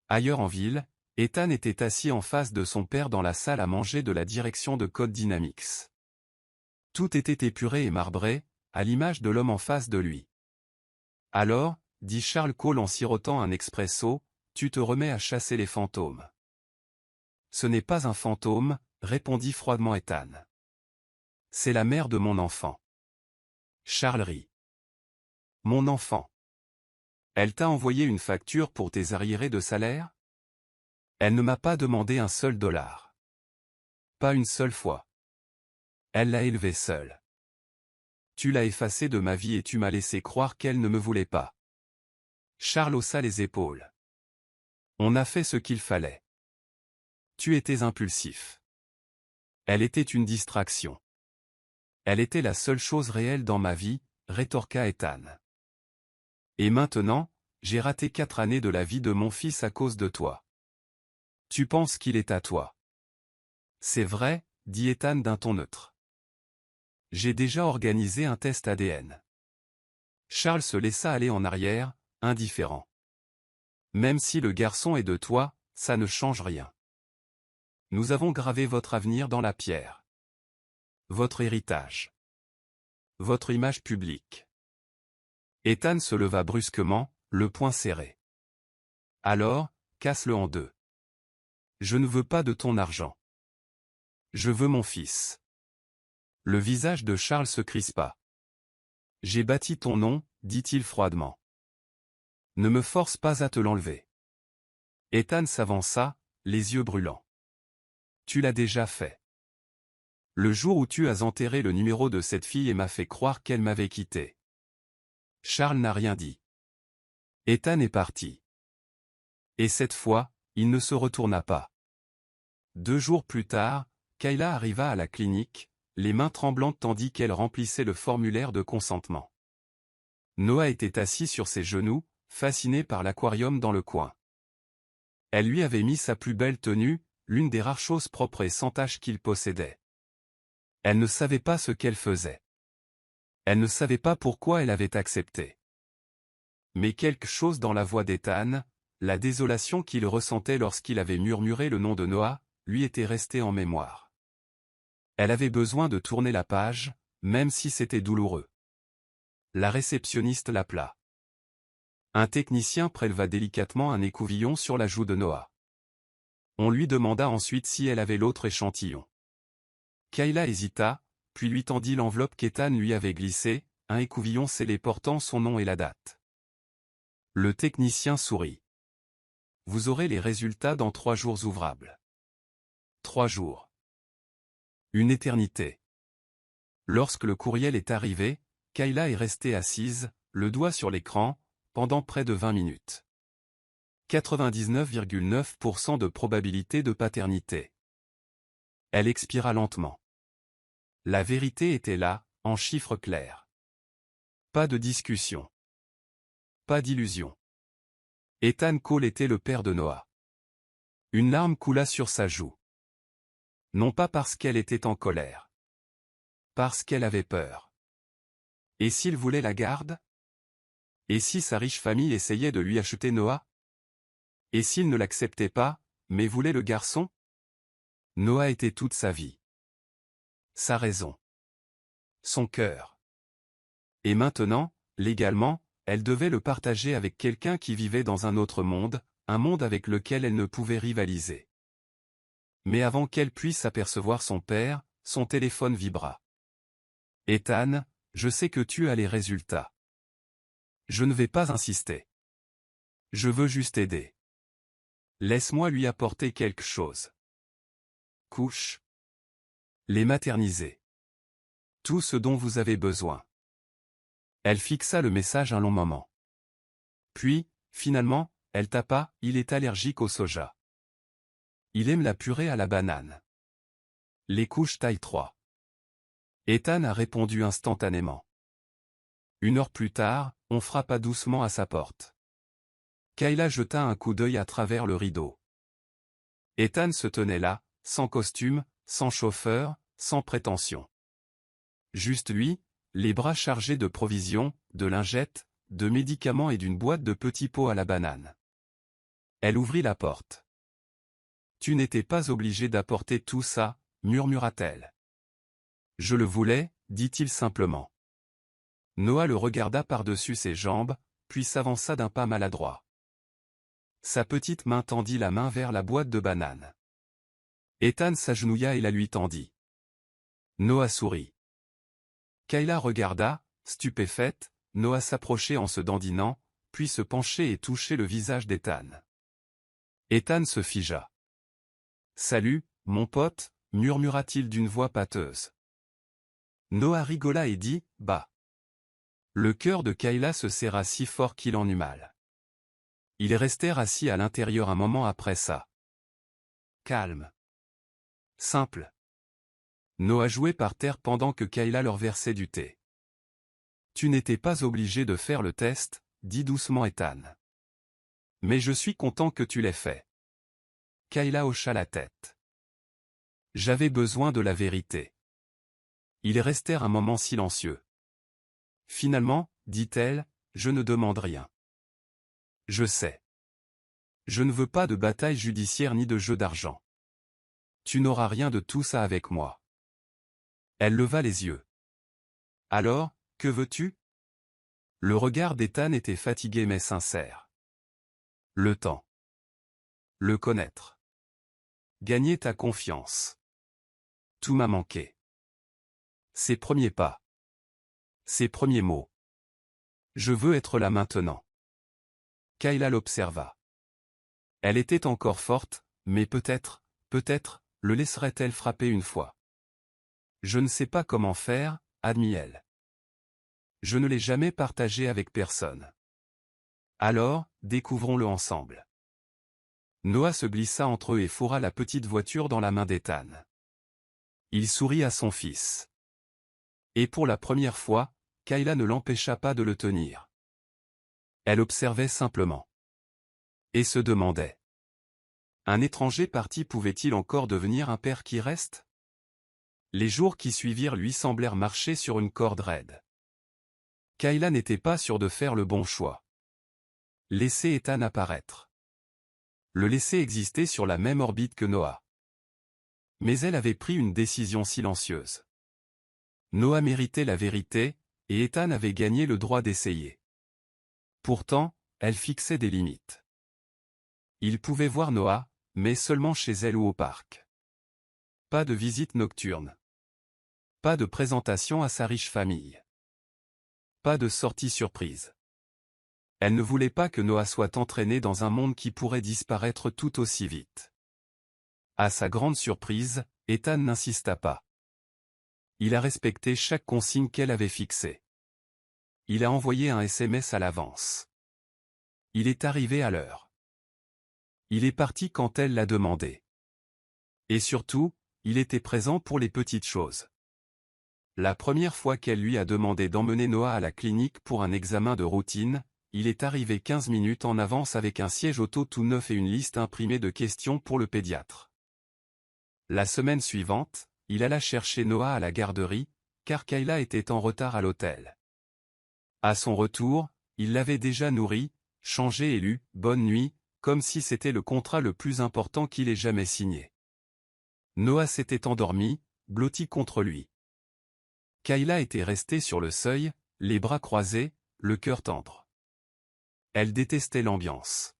Ailleurs en ville, Ethan était assis en face de son père dans la salle à manger de la direction de Code Dynamics. Tout était épuré et marbré, à l'image de l'homme en face de lui. Alors, dit Charles Cole en sirotant un expresso, tu te remets à chasser les fantômes. Ce n'est pas un fantôme, répondit froidement Ethan. C'est la mère de mon enfant. Charles rit. Mon enfant. Elle t'a envoyé une facture pour tes arriérés de salaire? Elle ne m'a pas demandé un seul dollar. Pas une seule fois. Elle l'a élevée seule. Tu l'as effacée de ma vie et tu m'as laissé croire qu'elle ne me voulait pas. Charles haussa les épaules. On a fait ce qu'il fallait. Tu étais impulsif. Elle était une distraction. Elle était la seule chose réelle dans ma vie, rétorqua Ethan. Et maintenant, j'ai raté 4 années de la vie de mon fils à cause de toi. Tu penses qu'il est à toi. C'est vrai, dit Ethan d'un ton neutre. J'ai déjà organisé un test ADN. Charles se laissa aller en arrière, indifférent. Même si le garçon est de toi, ça ne change rien. Nous avons gravé votre avenir dans la pierre. Votre héritage. Votre image publique. Ethan se leva brusquement, le poing serré. Alors, casse-le en deux. Je ne veux pas de ton argent. Je veux mon fils. Le visage de Charles se crispa. J'ai bâti ton nom, dit-il froidement. Ne me force pas à te l'enlever. Ethan s'avança, les yeux brûlants. Tu l'as déjà fait. Le jour où tu as enterré le numéro de cette fille et m'as fait croire qu'elle m'avait quitté. Charles n'a rien dit. Ethan est parti. Et cette fois, il ne se retourna pas. 2 jours plus tard, Kayla arriva à la clinique, les mains tremblantes tandis qu'elle remplissait le formulaire de consentement. Noah était assis sur ses genoux, fasciné par l'aquarium dans le coin. Elle lui avait mis sa plus belle tenue, l'une des rares choses propres et sans tache qu'il possédait. Elle ne savait pas ce qu'elle faisait. Elle ne savait pas pourquoi elle avait accepté. Mais quelque chose dans la voix d'Ethan, la désolation qu'il ressentait lorsqu'il avait murmuré le nom de Noah, lui était resté en mémoire. Elle avait besoin de tourner la page, même si c'était douloureux. La réceptionniste l'appela. Un technicien préleva délicatement un écouvillon sur la joue de Noah. On lui demanda ensuite si elle avait l'autre échantillon. Kayla hésita, puis lui tendit l'enveloppe qu'Ethan lui avait glissée, un écouvillon scellé portant son nom et la date. Le technicien sourit. Vous aurez les résultats dans 3 jours ouvrables. 3 jours. Une éternité. Lorsque le courriel est arrivé, Kayla est restée assise, le doigt sur l'écran, pendant près de 20 minutes. 99,9% de probabilité de paternité. Elle expira lentement. La vérité était là, en chiffres clairs. Pas de discussion. Pas d'illusion. Ethan Cole était le père de Noah. Une larme coula sur sa joue. Non pas parce qu'elle était en colère. Parce qu'elle avait peur. Et s'il voulait la garde? Et si sa riche famille essayait de lui acheter Noah? Et s'il ne l'acceptait pas, mais voulait le garçon? Noah était toute sa vie. Sa raison. Son cœur. Et maintenant, légalement, elle devait le partager avec quelqu'un qui vivait dans un autre monde, un monde avec lequel elle ne pouvait rivaliser. Mais avant qu'elle puisse apercevoir son père, son téléphone vibra. « Ethan, je sais que tu as les résultats. Je ne vais pas insister. Je veux juste aider. Laisse-moi lui apporter quelque chose. Couche. Les materniser. Tout ce dont vous avez besoin. » Elle fixa le message un long moment. Puis, finalement, elle tapa « Il est allergique au soja. Il aime la purée à la banane. Les couches taille 3. » Ethan a répondu instantanément. 1 heure plus tard, on frappa doucement à sa porte. Kayla jeta un coup d'œil à travers le rideau. Ethan se tenait là, sans costume, sans chauffeur, sans prétention. Juste lui, les bras chargés de provisions, de lingettes, de médicaments et d'une boîte de petits pots à la banane. Elle ouvrit la porte. « Tu n'étais pas obligé d'apporter tout ça, » murmura-t-elle. « Je le voulais, » dit-il simplement. Noah le regarda par-dessus ses jambes, puis s'avança d'un pas maladroit. Sa petite main tendit la main vers la boîte de bananes. Ethan s'agenouilla et la lui tendit. Noah sourit. Kayla regarda, stupéfaite, Noah s'approcher en se dandinant, puis se pencher et toucher le visage d'Ethan. Ethan se figea. « Salut, mon pote » murmura-t-il d'une voix pâteuse. Noah rigola et dit « Bah ». Le cœur de Kayla se serra si fort qu'il en eut mal. Ils restèrent assis à l'intérieur un moment après ça. Calme. Simple. Noah jouait par terre pendant que Kayla leur versait du thé. « Tu n'étais pas obligé de faire le test, » dit doucement Ethan. « Mais je suis content que tu l'aies fait. » Kayla hocha la tête. « J'avais besoin de la vérité. » Ils restèrent un moment silencieux. Finalement, dit-elle, je ne demande rien. Je sais. Je ne veux pas de bataille judiciaire ni de jeu d'argent. Tu n'auras rien de tout ça avec moi. Elle leva les yeux. Alors, que veux-tu? Le regard d'Ethan était fatigué mais sincère. Le temps. Le connaître. Gagner ta confiance. Tout m'a manqué. Ses premiers pas. Ses premiers mots. Je veux être là maintenant. Kayla l'observa. Elle était encore forte, mais peut-être, le laisserait-elle frapper une fois. Je ne sais pas comment faire, admit-elle. Je ne l'ai jamais partagé avec personne. Alors, découvrons-le ensemble. Noah se glissa entre eux et fourra la petite voiture dans la main d'Ethan. Il sourit à son fils. Et pour la première fois, Kayla ne l'empêcha pas de le tenir. Elle observait simplement. Et se demandait. Un étranger parti pouvait-il encore devenir un père qui reste? Les jours qui suivirent lui semblèrent marcher sur une corde raide. Kayla n'était pas sûre de faire le bon choix. Laisser Ethan apparaître. Le laisser exister sur la même orbite que Noah. Mais elle avait pris une décision silencieuse. Noah méritait la vérité, et Ethan avait gagné le droit d'essayer. Pourtant, elle fixait des limites. Il pouvait voir Noah, mais seulement chez elle ou au parc. Pas de visite nocturne. Pas de présentation à sa riche famille. Pas de sortie surprise. Elle ne voulait pas que Noah soit entraîné dans un monde qui pourrait disparaître tout aussi vite. À sa grande surprise, Ethan n'insista pas. Il a respecté chaque consigne qu'elle avait fixée. Il a envoyé un SMS à l'avance. Il est arrivé à l'heure. Il est parti quand elle l'a demandé. Et surtout, il était présent pour les petites choses. La première fois qu'elle lui a demandé d'emmener Noah à la clinique pour un examen de routine, il est arrivé 15 minutes en avance avec un siège auto tout neuf et une liste imprimée de questions pour le pédiatre. La semaine suivante, il alla chercher Noah à la garderie, car Kayla était en retard à l'hôtel. À son retour, il l'avait déjà nourrie, changée et lu « Bonne nuit », comme si c'était le contrat le plus important qu'il ait jamais signé. Noah s'était endormi, blotti contre lui. Kayla était restée sur le seuil, les bras croisés, le cœur tendre. Elle détestait l'ambiance.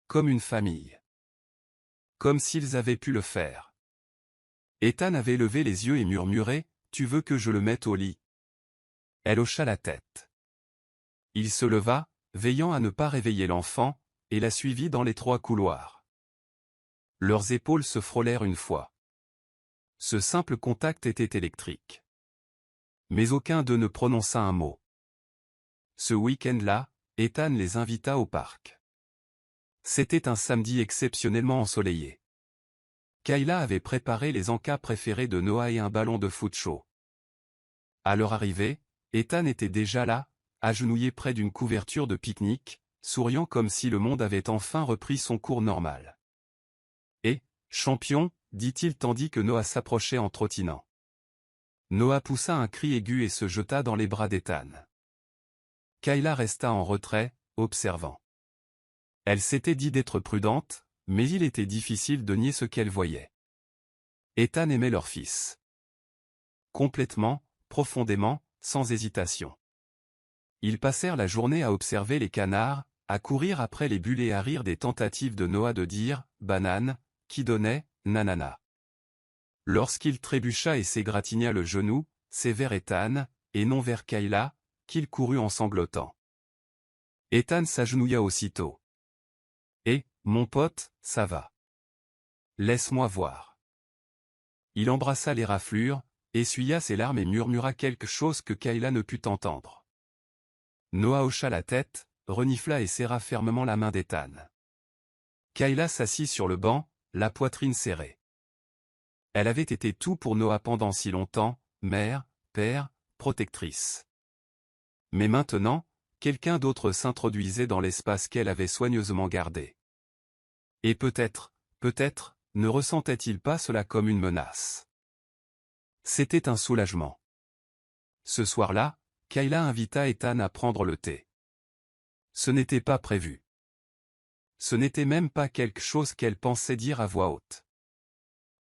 Comme une famille. Comme s'ils avaient pu le faire. Ethan avait levé les yeux et murmuré « Tu veux que je le mette au lit ?» Elle hocha la tête. Il se leva, veillant à ne pas réveiller l'enfant, et la suivit dans l'étroit couloir. Leurs épaules se frôlèrent une fois. Ce simple contact était électrique. Mais aucun d'eux ne prononça un mot. Ce week-end-là, Ethan les invita au parc. C'était un samedi exceptionnellement ensoleillé. Kayla avait préparé les encas préférés de Noah et un ballon de foot chaud. À leur arrivée, Ethan était déjà là, agenouillé près d'une couverture de pique-nique, souriant comme si le monde avait enfin repris son cours normal. « Eh, champion !» dit-il tandis que Noah s'approchait en trottinant. Noah poussa un cri aigu et se jeta dans les bras d'Ethan. Kayla resta en retrait, observant. Elle s'était dit d'être prudente, mais il était difficile de nier ce qu'elle voyait. Ethan aimait leur fils. Complètement, profondément, sans hésitation. Ils passèrent la journée à observer les canards, à courir après les bulles et à rire des tentatives de Noah de dire « banane » qui donnait « nanana ». Lorsqu'il trébucha et s'égratigna le genou, c'est vers Ethan, et non vers Kayla, qu'il courut en sanglotant. Ethan s'agenouilla aussitôt. « Eh, mon pote, ça va. Laisse-moi voir. » Il embrassa les raflures, essuya ses larmes et murmura quelque chose que Kayla ne put entendre. Noah hocha la tête, renifla et serra fermement la main d'Ethan. Kayla s'assit sur le banc, la poitrine serrée. Elle avait été tout pour Noah pendant si longtemps, mère, père, protectrice. Mais maintenant, quelqu'un d'autre s'introduisait dans l'espace qu'elle avait soigneusement gardé. Et peut-être, ne ressentait-il pas cela comme une menace. C'était un soulagement. Ce soir-là, Kayla invita Ethan à prendre le thé. Ce n'était pas prévu. Ce n'était même pas quelque chose qu'elle pensait dire à voix haute.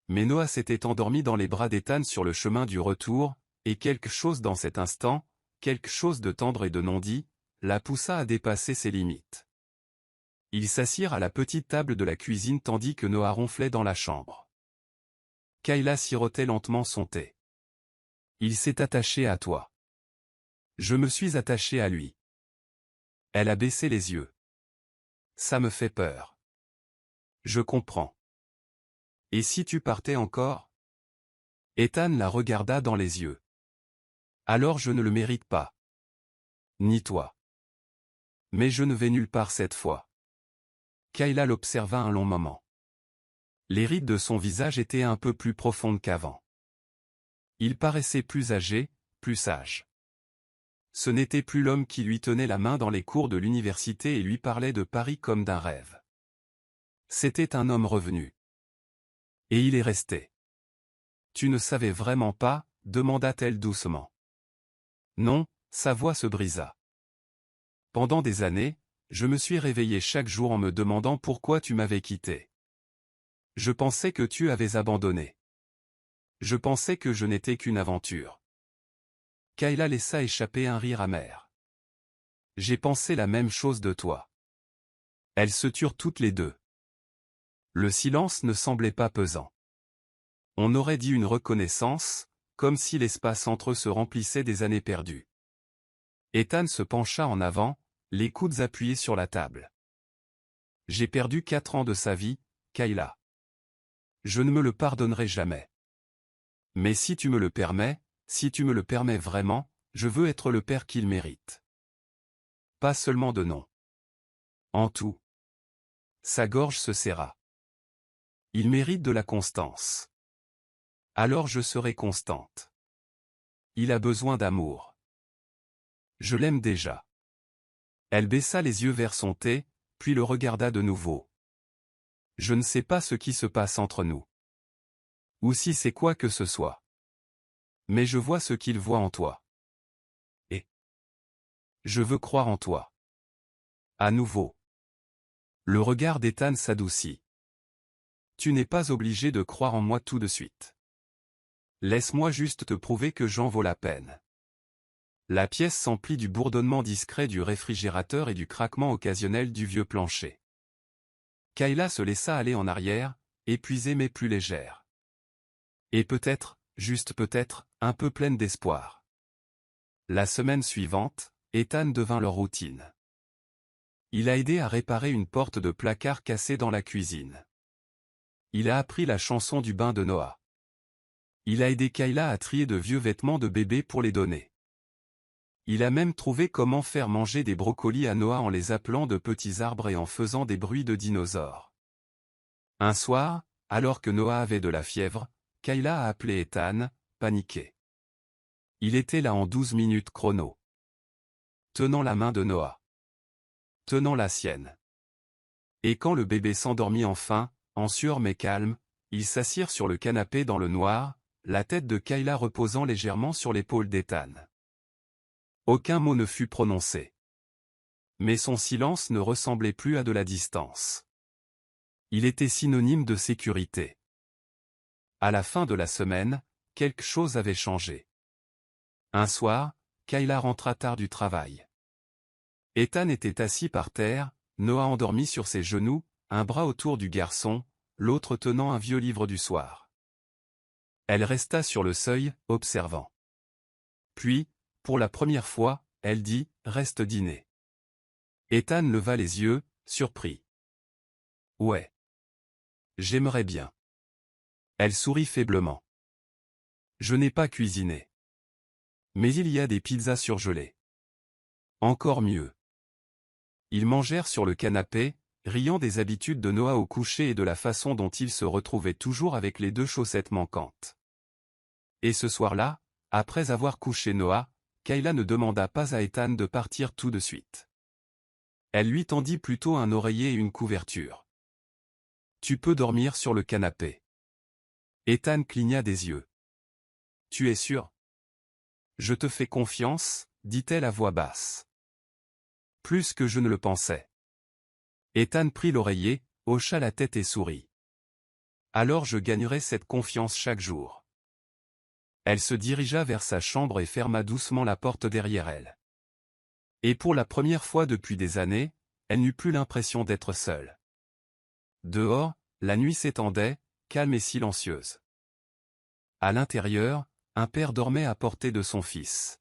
Mais Noah s'était endormi dans les bras d'Ethan sur le chemin du retour, et quelque chose dans cet instant, quelque chose de tendre et de non-dit, la poussa à dépasser ses limites. Ils s'assirent à la petite table de la cuisine tandis que Noah ronflait dans la chambre. Kayla sirotait lentement son thé. Il s'est attaché à toi. Je me suis attaché à lui. Elle a baissé les yeux. Ça me fait peur. Je comprends. Et si tu partais encore? Ethan la regarda dans les yeux. Alors je ne le mérite pas. Ni toi. Mais je ne vais nulle part cette fois. Kayla l'observa un long moment. Les rides de son visage étaient un peu plus profondes qu'avant. Il paraissait plus âgé, plus sage. Ce n'était plus l'homme qui lui tenait la main dans les cours de l'université et lui parlait de Paris comme d'un rêve. C'était un homme revenu. Et il est resté. Tu ne savais vraiment pas, demanda-t-elle doucement. Non, sa voix se brisa. Pendant des années, je me suis réveillé chaque jour en me demandant pourquoi tu m'avais quitté. Je pensais que tu avais abandonné. Je pensais que je n'étais qu'une aventure. Kayla laissa échapper un rire amer. J'ai pensé la même chose de toi. Elles se turent toutes les deux. Le silence ne semblait pas pesant. On aurait dit une reconnaissance, comme si l'espace entre eux se remplissait des années perdues. Ethan se pencha en avant, les coudes appuyés sur la table. J'ai perdu 4 ans de sa vie, Kayla. Je ne me le pardonnerai jamais. Mais si tu me le permets, si tu me le permets vraiment, je veux être le père qu'il mérite. Pas seulement de nom. En tout. Sa gorge se serra. Il mérite de la constance. Alors je serai constante. Il a besoin d'amour. Je l'aime déjà. Elle baissa les yeux vers son thé, puis le regarda de nouveau. Je ne sais pas ce qui se passe entre nous. Ou si c'est quoi que ce soit. Mais je vois ce qu'il voit en toi. Et je veux croire en toi. À nouveau. Le regard d'Ethan s'adoucit. Tu n'es pas obligé de croire en moi tout de suite. Laisse-moi juste te prouver que j'en vaux la peine. La pièce s'emplit du bourdonnement discret du réfrigérateur et du craquement occasionnel du vieux plancher. Kayla se laissa aller en arrière, épuisée mais plus légère. Et peut-être, juste peut-être, un peu pleine d'espoir. La semaine suivante, Ethan devint leur routine. Il a aidé à réparer une porte de placard cassée dans la cuisine. Il a appris la chanson du bain de Noah. Il a aidé Kayla à trier de vieux vêtements de bébé pour les donner. Il a même trouvé comment faire manger des brocolis à Noah en les appelant de petits arbres et en faisant des bruits de dinosaures. Un soir, alors que Noah avait de la fièvre, Kayla a appelé Ethan, paniqué. Il était là en 12 minutes chrono. Tenant la main de Noah. Tenant la sienne. Et quand le bébé s'endormit enfin, en sueur mais calme, ils s'assirent sur le canapé dans le noir, la tête de Kayla reposant légèrement sur l'épaule d'Ethan. Aucun mot ne fut prononcé. Mais son silence ne ressemblait plus à de la distance. Il était synonyme de sécurité. À la fin de la semaine, quelque chose avait changé. Un soir, Kayla rentra tard du travail. Ethan était assis par terre, Noah endormi sur ses genoux, un bras autour du garçon, l'autre tenant un vieux livre du soir. Elle resta sur le seuil, observant. Puis, pour la première fois, elle dit « Reste dîner ». Ethan leva les yeux, surpris. « Ouais. J'aimerais bien. » Elle sourit faiblement. « Je n'ai pas cuisiné. Mais il y a des pizzas surgelées. Encore mieux. » Ils mangèrent sur le canapé, riant des habitudes de Noah au coucher et de la façon dont il se retrouvait toujours avec les 2 chaussettes manquantes. Et ce soir-là, après avoir couché Noah, Kayla ne demanda pas à Ethan de partir tout de suite. Elle lui tendit plutôt un oreiller et une couverture. « Tu peux dormir sur le canapé. » Ethan cligna des yeux. « Tu es sûr ? » « Je te fais confiance, » dit-elle à voix basse. Plus que je ne le pensais. Ethan prit l'oreiller, hocha la tête et sourit. « Alors je gagnerai cette confiance chaque jour. » Elle se dirigea vers sa chambre et ferma doucement la porte derrière elle. Et pour la première fois depuis des années, elle n'eut plus l'impression d'être seule. Dehors, la nuit s'étendait, calme et silencieuse. À l'intérieur, un père dormait à portée de son fils.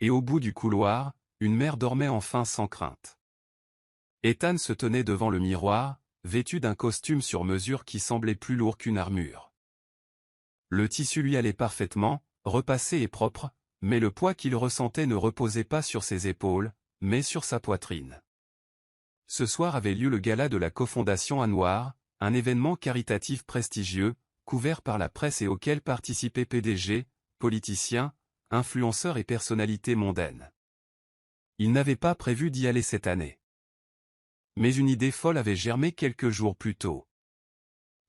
Et au bout du couloir, une mère dormait enfin sans crainte. Ethan se tenait devant le miroir, vêtu d'un costume sur mesure qui semblait plus lourd qu'une armure. Le tissu lui allait parfaitement, repassé et propre, mais le poids qu'il ressentait ne reposait pas sur ses épaules, mais sur sa poitrine. Ce soir avait lieu le gala de la cofondation Anwar, un événement caritatif prestigieux, couvert par la presse et auquel participaient PDG, politiciens, influenceurs et personnalités mondaines. Il n'avait pas prévu d'y aller cette année. Mais une idée folle avait germé quelques jours plus tôt.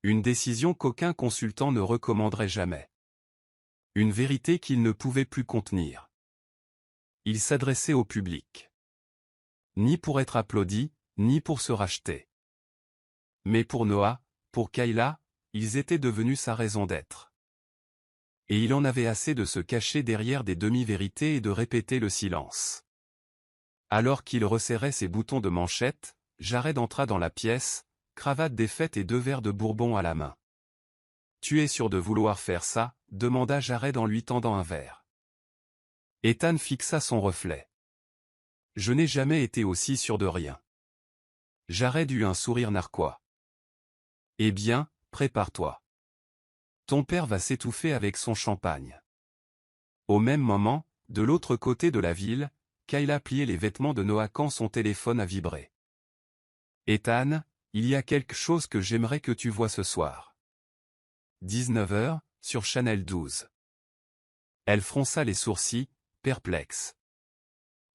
Une décision qu'aucun consultant ne recommanderait jamais. Une vérité qu'il ne pouvait plus contenir. Il s'adressait au public. Ni pour être applaudi, ni pour se racheter. Mais pour Noah, pour Kayla, ils étaient devenus sa raison d'être. Et il en avait assez de se cacher derrière des demi-vérités et de répéter le silence. Alors qu'il resserrait ses boutons de manchette, Jared entra dans la pièce, cravate défaite et 2 verres de bourbon à la main. « Tu es sûr de vouloir faire ça ?» demanda Jared en lui tendant un verre. Ethan fixa son reflet. « Je n'ai jamais été aussi sûr de rien. » Jared eut un sourire narquois. « Eh bien, prépare-toi. Ton père va s'étouffer avec son champagne. » Au même moment, de l'autre côté de la ville, Kayla pliait les vêtements de Noah quand son téléphone a vibré. « Ethan, il y a quelque chose que j'aimerais que tu vois ce soir. » 19h, sur Channel 12. Elle fronça les sourcils, perplexe.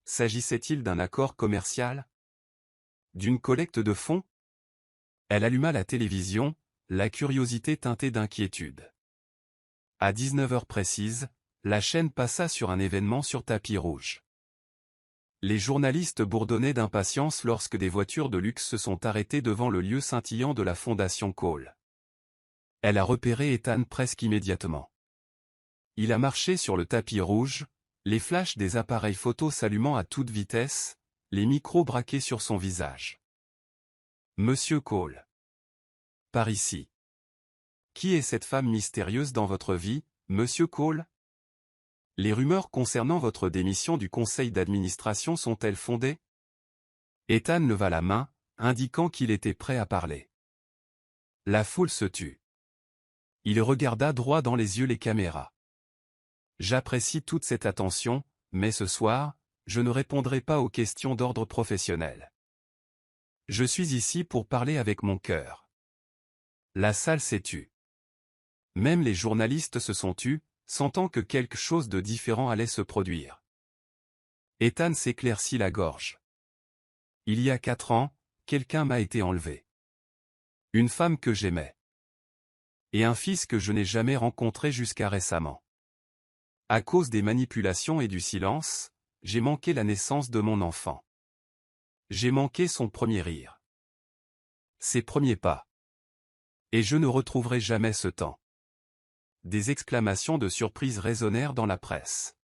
S'agissait-il d'un accord commercial? D'une collecte de fonds? Elle alluma la télévision, la curiosité teintée d'inquiétude. À 19 heures précises, la chaîne passa sur un événement sur tapis rouge. Les journalistes bourdonnaient d'impatience lorsque des voitures de luxe se sont arrêtées devant le lieu scintillant de la Fondation Cole. Elle a repéré Ethan presque immédiatement. Il a marché sur le tapis rouge, les flashs des appareils photo s'allumant à toute vitesse, les micros braqués sur son visage. Monsieur Cole. Par ici. Qui est cette femme mystérieuse dans votre vie, Monsieur Cole? Les rumeurs concernant votre démission du conseil d'administration sont-elles fondées? Ethan leva la main, indiquant qu'il était prêt à parler. La foule se tut. Il regarda droit dans les yeux les caméras. J'apprécie toute cette attention, mais ce soir, je ne répondrai pas aux questions d'ordre professionnel. Je suis ici pour parler avec mon cœur. La salle s'est tue. Même les journalistes se sont tus, sentant que quelque chose de différent allait se produire. Ethan s'éclaircit la gorge. Il y a 4 ans, quelqu'un m'a été enlevé. Une femme que j'aimais. Et un fils que je n'ai jamais rencontré jusqu'à récemment. À cause des manipulations et du silence, j'ai manqué la naissance de mon enfant. J'ai manqué son premier rire. Ses premiers pas. Et je ne retrouverai jamais ce temps. Des exclamations de surprise résonnèrent dans la presse.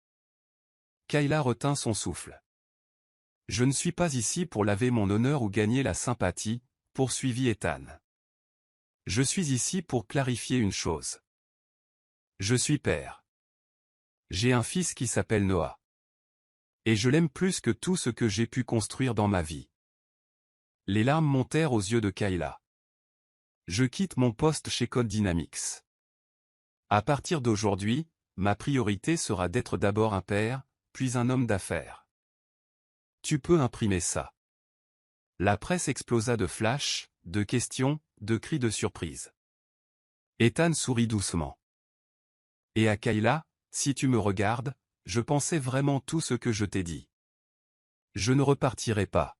Kayla retint son souffle. Je ne suis pas ici pour laver mon honneur ou gagner la sympathie, poursuivit Ethan. Je suis ici pour clarifier une chose. Je suis père. J'ai un fils qui s'appelle Noah. Et je l'aime plus que tout ce que j'ai pu construire dans ma vie. Les larmes montèrent aux yeux de Kayla. Je quitte mon poste chez Code Dynamics. À partir d'aujourd'hui, ma priorité sera d'être d'abord un père, puis un homme d'affaires. Tu peux imprimer ça. La presse explosa de flashs, de questions, de cris de surprise. Ethan sourit doucement. Et à Kayla, si tu me regardes, je pensais vraiment tout ce que je t'ai dit. Je ne repartirai pas.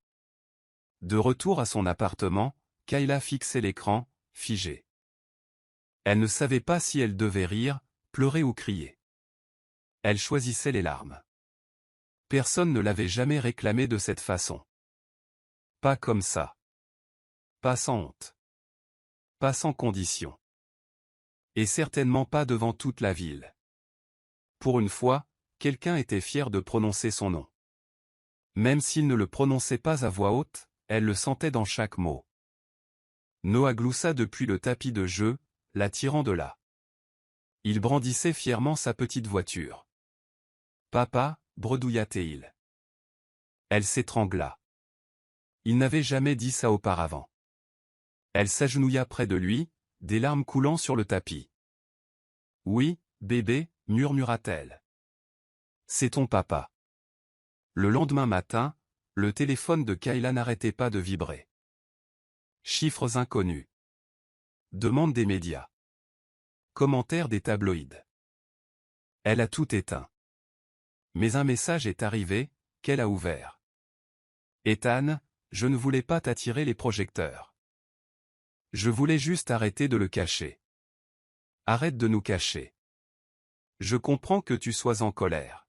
De retour à son appartement, Kayla fixait l'écran, figée. Elle ne savait pas si elle devait rire, pleurer ou crier. Elle choisissait les larmes. Personne ne l'avait jamais réclamé de cette façon. Pas comme ça. Pas sans honte. Pas sans condition. Et certainement pas devant toute la ville. Pour une fois, quelqu'un était fier de prononcer son nom. Même s'il ne le prononçait pas à voix haute, elle le sentait dans chaque mot. Noah gloussa depuis le tapis de jeu, la tirant de là. Il brandissait fièrement sa petite voiture. Papa, bredouilla-t-il. Elle s'étrangla. Il n'avait jamais dit ça auparavant. Elle s'agenouilla près de lui, des larmes coulant sur le tapis. Oui, bébé, murmura-t-elle. C'est ton papa. Le lendemain matin, le téléphone de Kayla n'arrêtait pas de vibrer. Chiffres inconnus. Demande des médias. Commentaires des tabloïds. Elle a tout éteint. Mais un message est arrivé, qu'elle a ouvert. Ethan, je ne voulais pas t'attirer les projecteurs. Je voulais juste arrêter de le cacher. Arrête de nous cacher. Je comprends que tu sois en colère.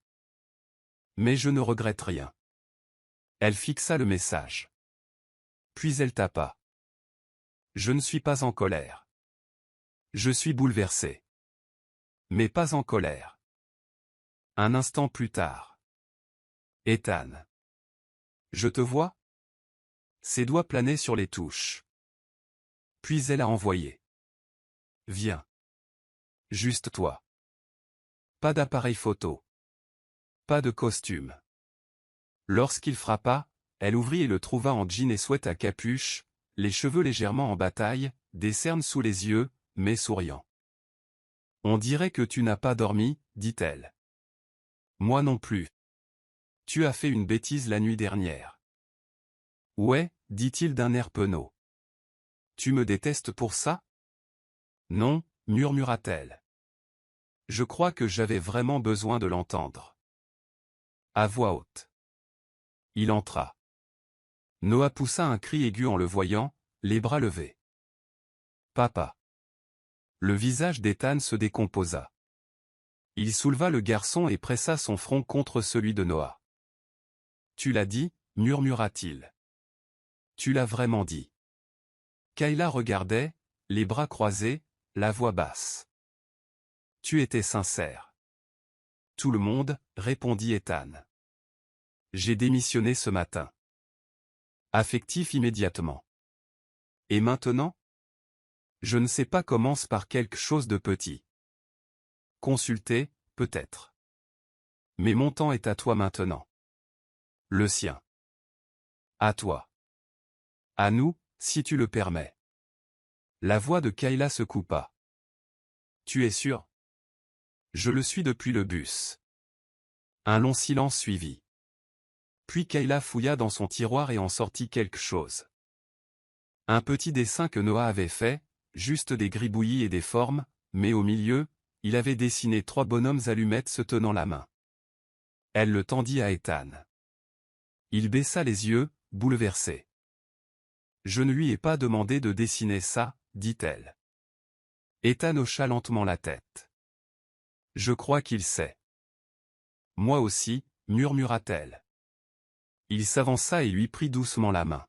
Mais je ne regrette rien. Elle fixa le message. Puis elle tapa. Je ne suis pas en colère. Je suis bouleversé. Mais pas en colère. Un instant plus tard. Ethan. Je te vois? Ses doigts planaient sur les touches. Puis elle a envoyé. Viens. Juste toi. Pas d'appareil photo. Pas de costume. Lorsqu'il frappa, elle ouvrit et le trouva en jean et sweat à capuche, les cheveux légèrement en bataille, des cernes sous les yeux, mais souriant. On dirait que tu n'as pas dormi, dit-elle. Moi non plus. Tu as fait une bêtise la nuit dernière. Ouais, dit-il d'un air penaud. Tu me détestes pour ça? Non, murmura-t-elle. Je crois que j'avais vraiment besoin de l'entendre. À voix haute. Il entra. Noah poussa un cri aigu en le voyant, les bras levés. Papa. Le visage d'Ethan se décomposa. Il souleva le garçon et pressa son front contre celui de Noah. Tu l'as dit, murmura-t-il. Tu l'as vraiment dit. Kayla regardait, les bras croisés, la voix basse. Tu étais sincère. Tout le monde, répondit Ethan. J'ai démissionné ce matin. Affectif immédiatement. Et maintenant? Je ne sais pas, commence par quelque chose de petit. Consulter, peut-être. Mais mon temps est à toi maintenant. Le sien. À toi. À nous, si tu le permets. La voix de Kayla se coupa. Tu es sûr? Je le suis depuis le bus. Un long silence suivit. Puis Kayla fouilla dans son tiroir et en sortit quelque chose. Un petit dessin que Noah avait fait, juste des gribouillis et des formes, mais au milieu, il avait dessiné 3 bonhommes allumettes se tenant la main. Elle le tendit à Ethan. Il baissa les yeux, bouleversé. Je ne lui ai pas demandé de dessiner ça, dit-elle. Ethan hocha lentement la tête. Je crois qu'il sait. Moi aussi, murmura-t-elle. Il s'avança et lui prit doucement la main.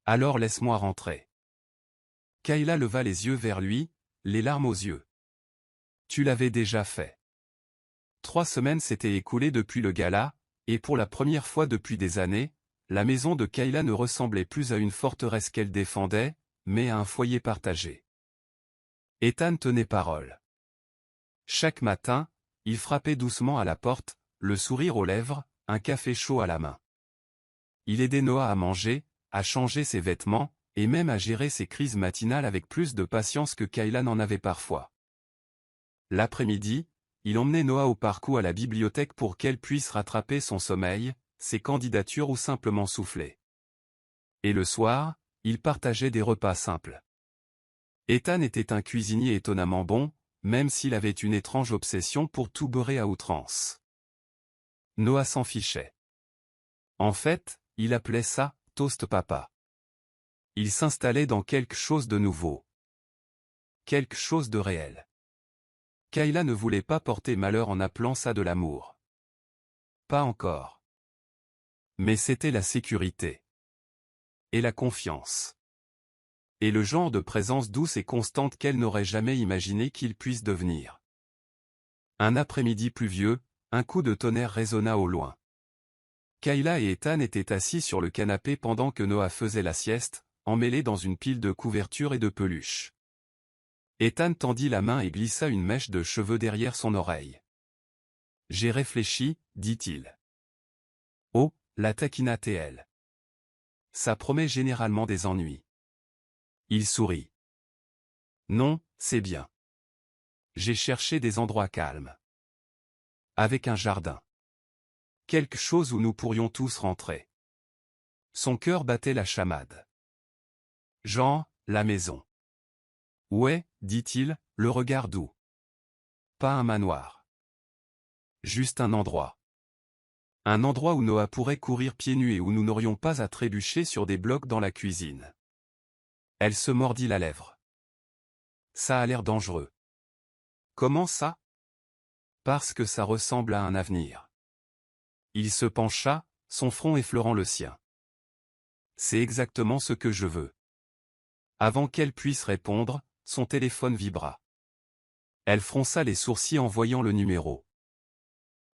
Alors laisse-moi rentrer. Kayla leva les yeux vers lui, les larmes aux yeux. Tu l'avais déjà fait. 3 semaines s'étaient écoulées depuis le gala, et pour la première fois depuis des années, la maison de Kayla ne ressemblait plus à une forteresse qu'elle défendait, mais à un foyer partagé. Ethan tenait parole. Chaque matin, il frappait doucement à la porte, le sourire aux lèvres, un café chaud à la main. Il aidait Noah à manger, à changer ses vêtements, et même à gérer ses crises matinales avec plus de patience que Kayla n'en avait parfois. L'après-midi, il emmenait Noah au parc ou à la bibliothèque pour qu'elle puisse rattraper son sommeil, ses candidatures ou simplement souffler. Et le soir, il partageait des repas simples. Ethan était un cuisinier étonnamment bon, même s'il avait une étrange obsession pour tout beurrer à outrance. Noah s'en fichait. En fait, il appelait ça « toast papa ». Il s'installait dans quelque chose de nouveau. Quelque chose de réel. Kayla ne voulait pas porter malheur en appelant ça de l'amour. Pas encore. Mais c'était la sécurité. Et la confiance. Et le genre de présence douce et constante qu'elle n'aurait jamais imaginé qu'il puisse devenir. Un après-midi pluvieux, un coup de tonnerre résonna au loin. Kayla et Ethan étaient assis sur le canapé pendant que Noah faisait la sieste, emmêlé dans une pile de couvertures et de peluches. Ethan tendit la main et glissa une mèche de cheveux derrière son oreille. « J'ai réfléchi, dit-il. Oh, la taquina-t-elle. Ça promet généralement des ennuis. Il sourit. Non, c'est bien. J'ai cherché des endroits calmes. Avec un jardin. Quelque chose où nous pourrions tous rentrer. Son cœur battait la chamade. Genre, la maison. Ouais, dit-il, le regard doux. Pas un manoir. Juste un endroit. Un endroit où Noah pourrait courir pieds nus et où nous n'aurions pas à trébucher sur des blocs dans la cuisine. Elle se mordit la lèvre. Ça a l'air dangereux. Comment ça? Parce que ça ressemble à un avenir. Il se pencha, son front effleurant le sien. C'est exactement ce que je veux. Avant qu'elle puisse répondre, son téléphone vibra. Elle fronça les sourcils en voyant le numéro.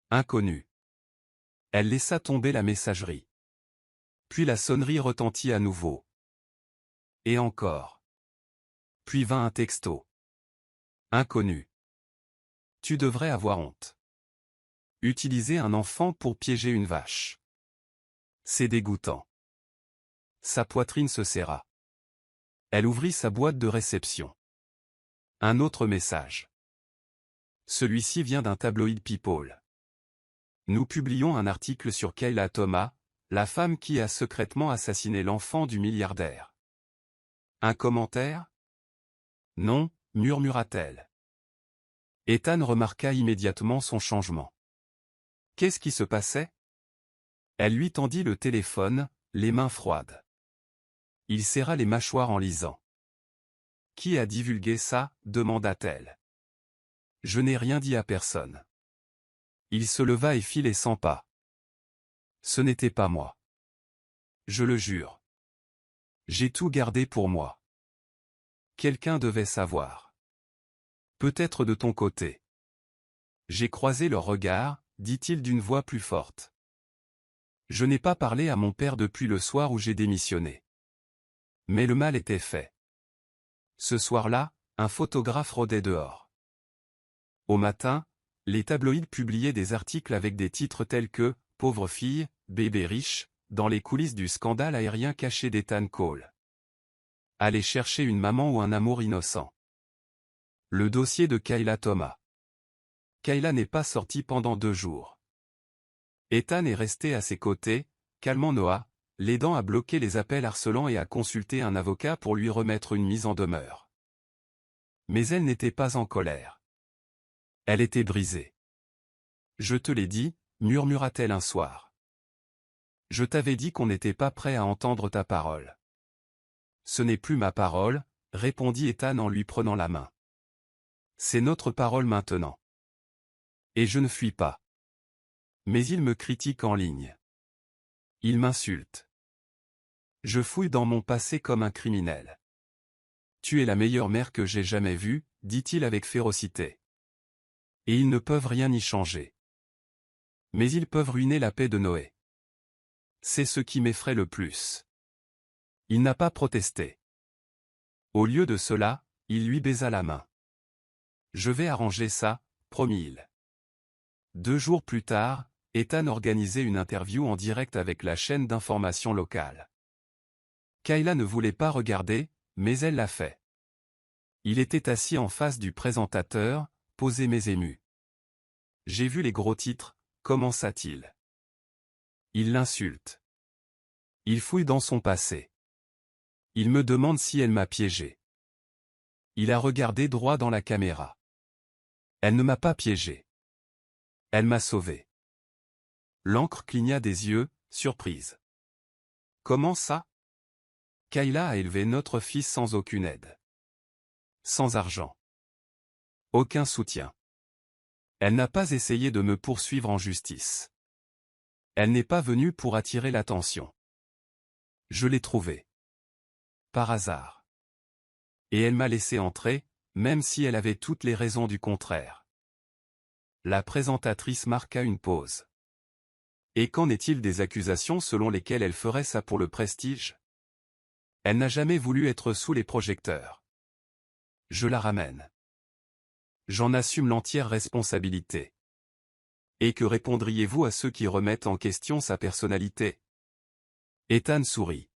Inconnu. Elle laissa tomber la messagerie. Puis la sonnerie retentit à nouveau. Et encore. Puis vint un texto. Inconnu. Tu devrais avoir honte. Utiliser un enfant pour piéger une vache. C'est dégoûtant. Sa poitrine se serra. Elle ouvrit sa boîte de réception. Un autre message. Celui-ci vient d'un tabloïd People. Nous publions un article sur Kayla Thomas, la femme qui a secrètement assassiné l'enfant du milliardaire. Un commentaire? Non, murmura-t-elle. Ethan remarqua immédiatement son changement. Qu'est-ce qui se passait? Elle lui tendit le téléphone, les mains froides. Il serra les mâchoires en lisant. « Qui a divulgué ça ?» demanda-t-elle. « Je n'ai rien dit à personne. » Il se leva et fit les 100 pas. « Ce n'était pas moi. Je le jure. J'ai tout gardé pour moi. Quelqu'un devait savoir. Peut-être de ton côté. » J'ai croisé leur regard, dit-il d'une voix plus forte. Je n'ai pas parlé à mon père depuis le soir où j'ai démissionné. Mais le mal était fait. Ce soir-là, un photographe rôdait dehors. Au matin, les tabloïds publiaient des articles avec des titres tels que « Pauvre fille, bébé riche », dans les coulisses du scandale aérien caché d'Ethan Cole. Aller chercher une maman ou un amour innocent. Le dossier de Kayla Thomas. Kayla n'est pas sortie pendant 2 jours. Ethan est resté à ses côtés, calmant Noah, l'aidant à bloquer les appels harcelants et à consulter un avocat pour lui remettre une mise en demeure. Mais elle n'était pas en colère. Elle était brisée. « Je te l'ai dit », murmura-t-elle un soir. « Je t'avais dit qu'on n'était pas prêt à entendre ta parole. »« Ce n'est plus ma parole, » répondit Ethan en lui prenant la main. « C'est notre parole maintenant. Et je ne fuis pas. Mais il me critique en ligne. Il m'insulte. Je fouille dans mon passé comme un criminel. Tu es la meilleure mère que j'ai jamais vue, dit-il avec férocité. Et ils ne peuvent rien y changer. Mais ils peuvent ruiner la paix de Noé. C'est ce qui m'effraie le plus. Il n'a pas protesté. Au lieu de cela, il lui baisa la main. Je vais arranger ça, promit-il. 2 jours plus tard, Ethan organisait une interview en direct avec la chaîne d'information locale. Kayla ne voulait pas regarder, mais elle l'a fait. Il était assis en face du présentateur, posé mais ému. « J'ai vu les gros titres », commença-t-il. Il l'insulte. Il fouille dans son passé. Il me demande si elle m'a piégé. Il a regardé droit dans la caméra. Elle ne m'a pas piégé. Elle m'a sauvé. L'encre cligna des yeux, surprise. Comment ça? Kayla a élevé notre fils sans aucune aide. Sans argent. Aucun soutien. Elle n'a pas essayé de me poursuivre en justice. Elle n'est pas venue pour attirer l'attention. Je l'ai trouvée. Par hasard. Et elle m'a laissé entrer, même si elle avait toutes les raisons du contraire. La présentatrice marqua une pause. Et qu'en est-il des accusations selon lesquelles elle ferait ça pour le prestige? Elle n'a jamais voulu être sous les projecteurs. Je la ramène. J'en assume l'entière responsabilité. Et que répondriez-vous à ceux qui remettent en question sa personnalité? Ethan sourit.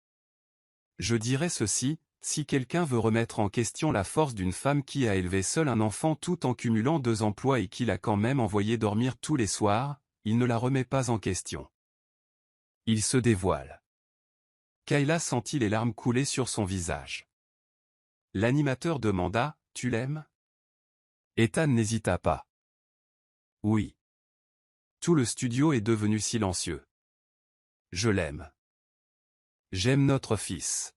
Je dirais ceci, si quelqu'un veut remettre en question la force d'une femme qui a élevé seule un enfant tout en cumulant 2 emplois et qui l'a quand même envoyé dormir tous les soirs, il ne la remet pas en question. Il se dévoile. Kayla sentit les larmes couler sur son visage. L'animateur demanda, « Tu l'aimes ?» Ethan n'hésita pas. Oui. Tout le studio est devenu silencieux. Je l'aime. J'aime notre fils.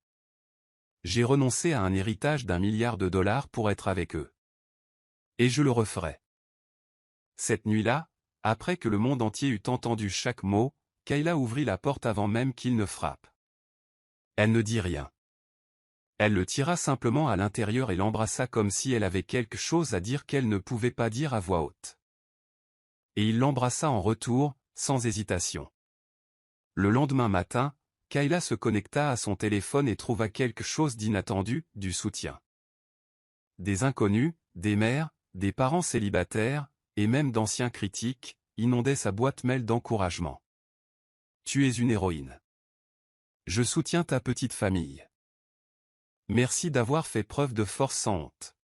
J'ai renoncé à un héritage d'1 milliard de dollars pour être avec eux. Et je le referai. Cette nuit-là, après que le monde entier eut entendu chaque mot, Kayla ouvrit la porte avant même qu'il ne frappe. Elle ne dit rien. Elle le tira simplement à l'intérieur et l'embrassa comme si elle avait quelque chose à dire qu'elle ne pouvait pas dire à voix haute. Et il l'embrassa en retour, sans hésitation. Le lendemain matin, Kayla se connecta à son téléphone et trouva quelque chose d'inattendu, du soutien. Des inconnus, des mères, des parents célibataires, et même d'anciens critiques, inondaient sa boîte mail d'encouragement. Tu es une héroïne. Je soutiens ta petite famille. Merci d'avoir fait preuve de force sans honte.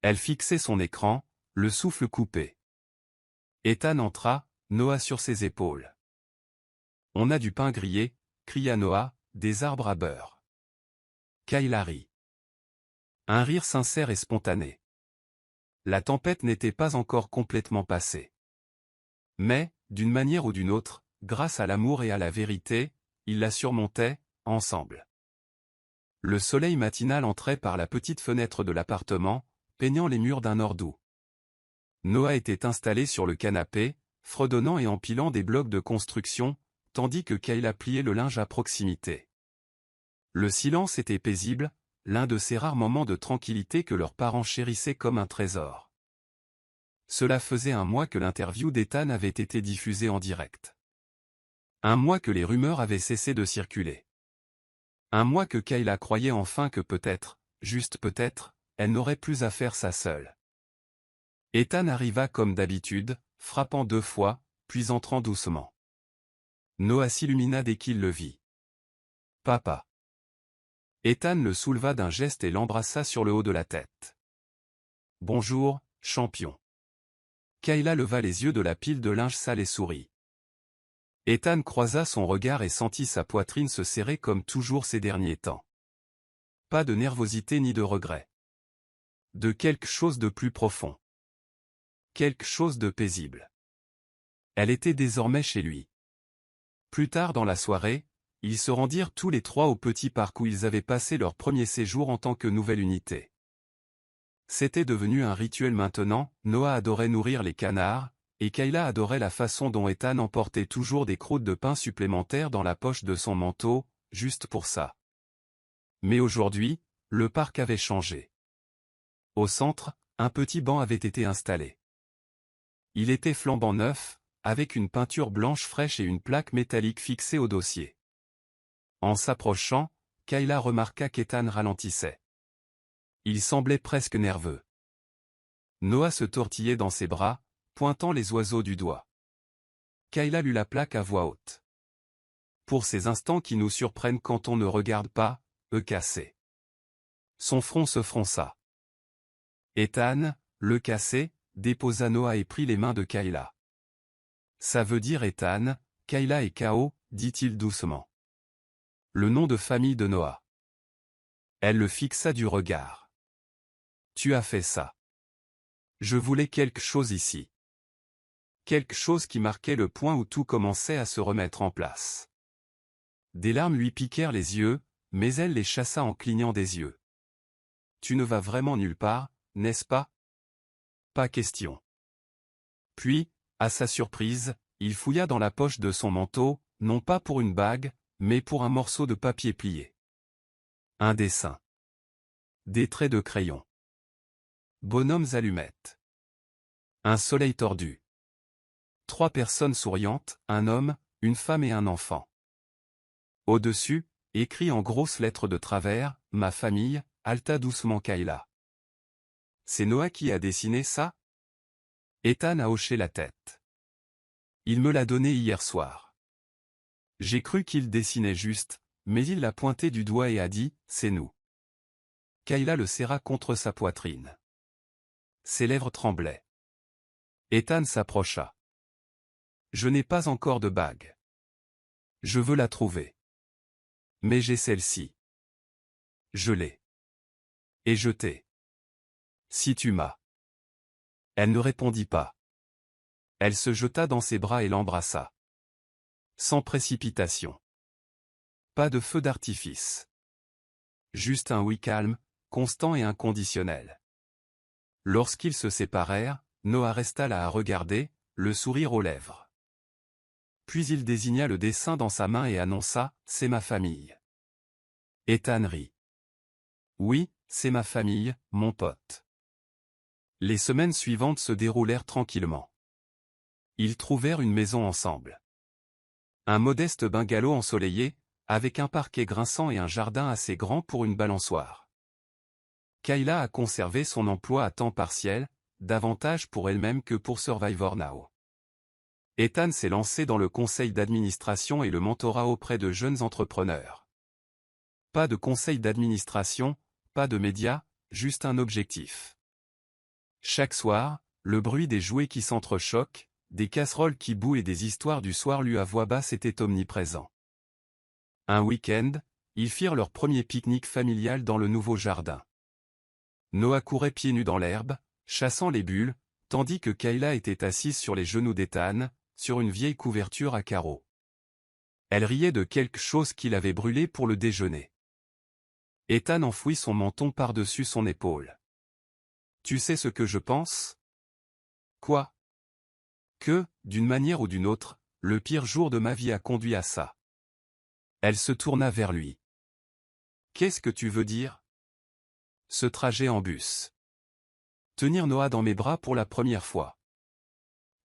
Elle fixait son écran, le souffle coupé. Ethan entra, Noah sur ses épaules. On a du pain grillé, cria Noah, des arbres à beurre. Kayla rit. Un rire sincère et spontané. La tempête n'était pas encore complètement passée. Mais, d'une manière ou d'une autre, grâce à l'amour et à la vérité, ils la surmontaient, ensemble. Le soleil matinal entrait par la petite fenêtre de l'appartement, peignant les murs d'un or doux. Noah était installé sur le canapé, fredonnant et empilant des blocs de construction, tandis que Kayla pliait le linge à proximité. Le silence était paisible, l'un de ces rares moments de tranquillité que leurs parents chérissaient comme un trésor. Cela faisait un mois que l'interview d'Ethan avait été diffusée en direct. Un mois que les rumeurs avaient cessé de circuler. Un mois que Kayla croyait enfin que peut-être, juste peut-être, elle n'aurait plus à faire ça seule. Ethan arriva comme d'habitude, frappant 2 fois, puis entrant doucement. Noah s'illumina dès qu'il le vit. « Papa !» Ethan le souleva d'un geste et l'embrassa sur le haut de la tête. « Bonjour, champion. » Kayla leva les yeux de la pile de linge sale et sourit. Ethan croisa son regard et sentit sa poitrine se serrer comme toujours ces derniers temps. Pas de nervosité ni de regret. De quelque chose de plus profond. Quelque chose de paisible. Elle était désormais chez lui. Plus tard dans la soirée, ils se rendirent tous les 3 au petit parc où ils avaient passé leur premier séjour en tant que nouvelle unité. C'était devenu un rituel maintenant, Noah adorait nourrir les canards, et Kayla adorait la façon dont Ethan emportait toujours des croûtes de pain supplémentaires dans la poche de son manteau, juste pour ça. Mais aujourd'hui, le parc avait changé. Au centre, un petit banc avait été installé. Il était flambant neuf, avec une peinture blanche fraîche et une plaque métallique fixée au dossier. En s'approchant, Kayla remarqua qu'Ethan ralentissait. Il semblait presque nerveux. Noah se tortillait dans ses bras, pointant les oiseaux du doigt. Kayla lut la plaque à voix haute. Pour ces instants qui nous surprennent quand on ne regarde pas, cassé. Son front se fronça. Ethan, le cassé, déposa Noah et prit les mains de Kayla. Ça veut dire Ethan, Kayla est KO, dit-il doucement. Le nom de famille de Noah. Elle le fixa du regard. Tu as fait ça. Je voulais quelque chose ici. Quelque chose qui marquait le point où tout commençait à se remettre en place. Des larmes lui piquèrent les yeux, mais elle les chassa en clignant des yeux. Tu ne vas vraiment nulle part, n'est-ce pas? Pas question. Puis, à sa surprise, il fouilla dans la poche de son manteau, non pas pour une bague, mais pour un morceau de papier plié. Un dessin. Des traits de crayon. Bonhommes allumettes. Un soleil tordu. 3 personnes souriantes, un homme, une femme et un enfant. Au-dessus, écrit en grosses lettres de travers, « Ma famille », haleta doucement Kayla. C'est Noah qui a dessiné ça? Ethan a hoché la tête. Il me l'a donné hier soir. J'ai cru qu'il dessinait juste, mais il l'a pointé du doigt et a dit, c'est nous. Kayla le serra contre sa poitrine. Ses lèvres tremblaient. Ethan s'approcha. Je n'ai pas encore de bague. Je veux la trouver. Mais j'ai celle-ci. Je l'ai. Et je t'ai. Si tu m'as. Elle ne répondit pas. Elle se jeta dans ses bras et l'embrassa. Sans précipitation. Pas de feu d'artifice. Juste un oui calme, constant et inconditionnel. Lorsqu'ils se séparèrent, Noah resta là à regarder, le sourire aux lèvres. Puis il désigna le dessin dans sa main et annonça, « C'est ma famille. » Ethan rit. « Oui, c'est ma famille, mon pote. » Les semaines suivantes se déroulèrent tranquillement. Ils trouvèrent une maison ensemble. Un modeste bungalow ensoleillé, avec un parquet grinçant et un jardin assez grand pour une balançoire. Kayla a conservé son emploi à temps partiel, davantage pour elle-même que pour Survivor Now. Ethan s'est lancé dans le conseil d'administration et le mentorat auprès de jeunes entrepreneurs. Pas de conseil d'administration, pas de médias, juste un objectif. Chaque soir, le bruit des jouets qui s'entrechoquent, des casseroles qui bouent et des histoires du soir lues à voix basse étaient omniprésents. Un week-end, ils firent leur premier pique-nique familial dans le nouveau jardin. Noah courait pieds nus dans l'herbe, chassant les bulles, tandis que Kayla était assise sur les genoux d'Ethan, sur une vieille couverture à carreaux. Elle riait de quelque chose qu'il avait brûlé pour le déjeuner. Ethan enfouit son menton par-dessus son épaule. Tu sais ce que je pense? Quoi? Que, d'une manière ou d'une autre, le pire jour de ma vie a conduit à ça. Elle se tourna vers lui. Qu'est-ce que tu veux dire? Ce trajet en bus. Tenir Noah dans mes bras pour la première fois.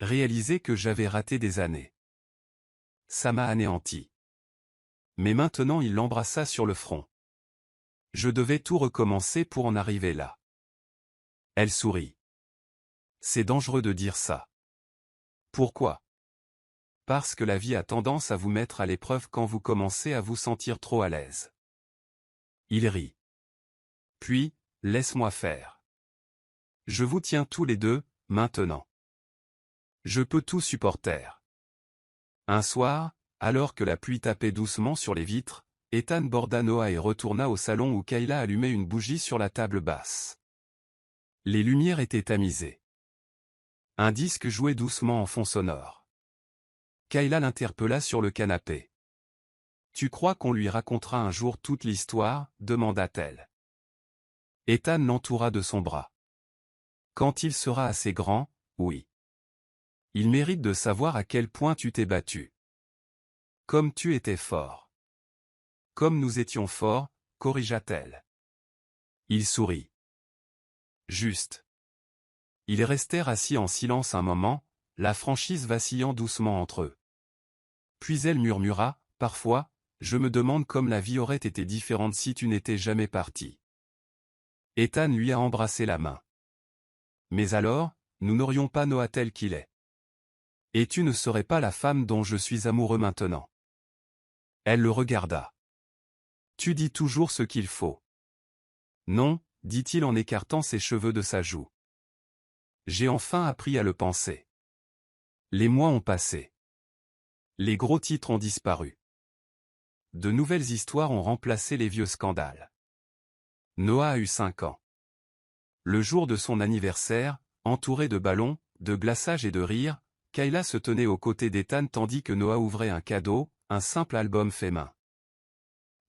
Réaliser que j'avais raté des années. Ça m'a anéanti. Mais maintenant il l'embrassa sur le front. Je devais tout recommencer pour en arriver là. Elle sourit. C'est dangereux de dire ça. Pourquoi? Parce que la vie a tendance à vous mettre à l'épreuve quand vous commencez à vous sentir trop à l'aise. Il rit. Puis, laisse-moi faire. Je vous tiens tous les deux, maintenant. Je peux tout supporter. Un soir, alors que la pluie tapait doucement sur les vitres, Ethan borda Noah et retourna au salon où Kayla allumait une bougie sur la table basse. Les lumières étaient tamisées. Un disque jouait doucement en fond sonore. Kayla l'interpella sur le canapé. « Tu crois qu'on lui racontera un jour toute l'histoire » demanda-t-elle. Ethan l'entoura de son bras. « Quand il sera assez grand, oui. Il mérite de savoir à quel point tu t'es battu. Comme tu étais fort. Comme nous étions forts, corrigea-t-elle. Il sourit. Juste. Ils restèrent assis en silence un moment, la franchise vacillant doucement entre eux. Puis elle murmura, « Parfois, je me demande comme la vie aurait été différente si tu n'étais jamais parti. » Ethan lui a embrassé la main. « Mais alors, nous n'aurions pas Noah tel qu'il est. Et tu ne serais pas la femme dont je suis amoureux maintenant. » Elle le regarda. « Tu dis toujours ce qu'il faut. » Non, dit-il en écartant ses cheveux de sa joue. J'ai enfin appris à le penser. Les mois ont passé. Les gros titres ont disparu. De nouvelles histoires ont remplacé les vieux scandales. Noah a eu 5 ans. Le jour de son anniversaire, entouré de ballons, de glaçage et de rires, Kayla se tenait aux côtés d'Ethan tandis que Noah ouvrait un cadeau, un simple album fait main.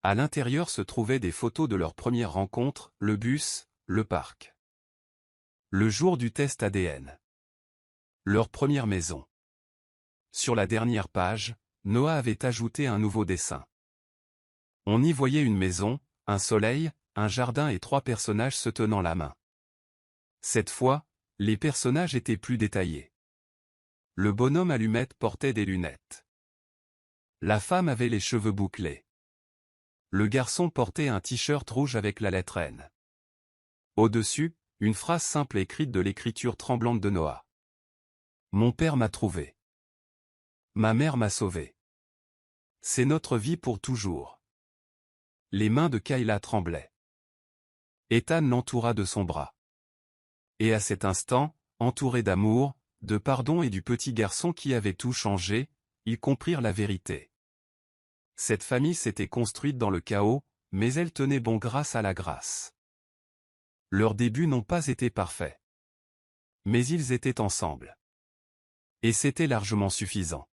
À l'intérieur se trouvaient des photos de leur première rencontre, le bus, le parc. Le jour du test ADN. Leur première maison. Sur la dernière page, Noah avait ajouté un nouveau dessin. On y voyait une maison, un soleil, un jardin et 3 personnages se tenant la main. Cette fois, les personnages étaient plus détaillés. Le bonhomme allumette portait des lunettes. La femme avait les cheveux bouclés. Le garçon portait un t-shirt rouge avec la lettre N. Au-dessus, une phrase simple écrite de l'écriture tremblante de Noah. Mon père m'a trouvé. Ma mère m'a sauvé. C'est notre vie pour toujours. Les mains de Kayla tremblaient. Ethan l'entoura de son bras. Et à cet instant, entouré d'amour, de pardon et du petit garçon qui avait tout changé, ils comprirent la vérité. Cette famille s'était construite dans le chaos, mais elle tenait bon grâce à la grâce. Leurs débuts n'ont pas été parfaits. Mais ils étaient ensemble. Et c'était largement suffisant.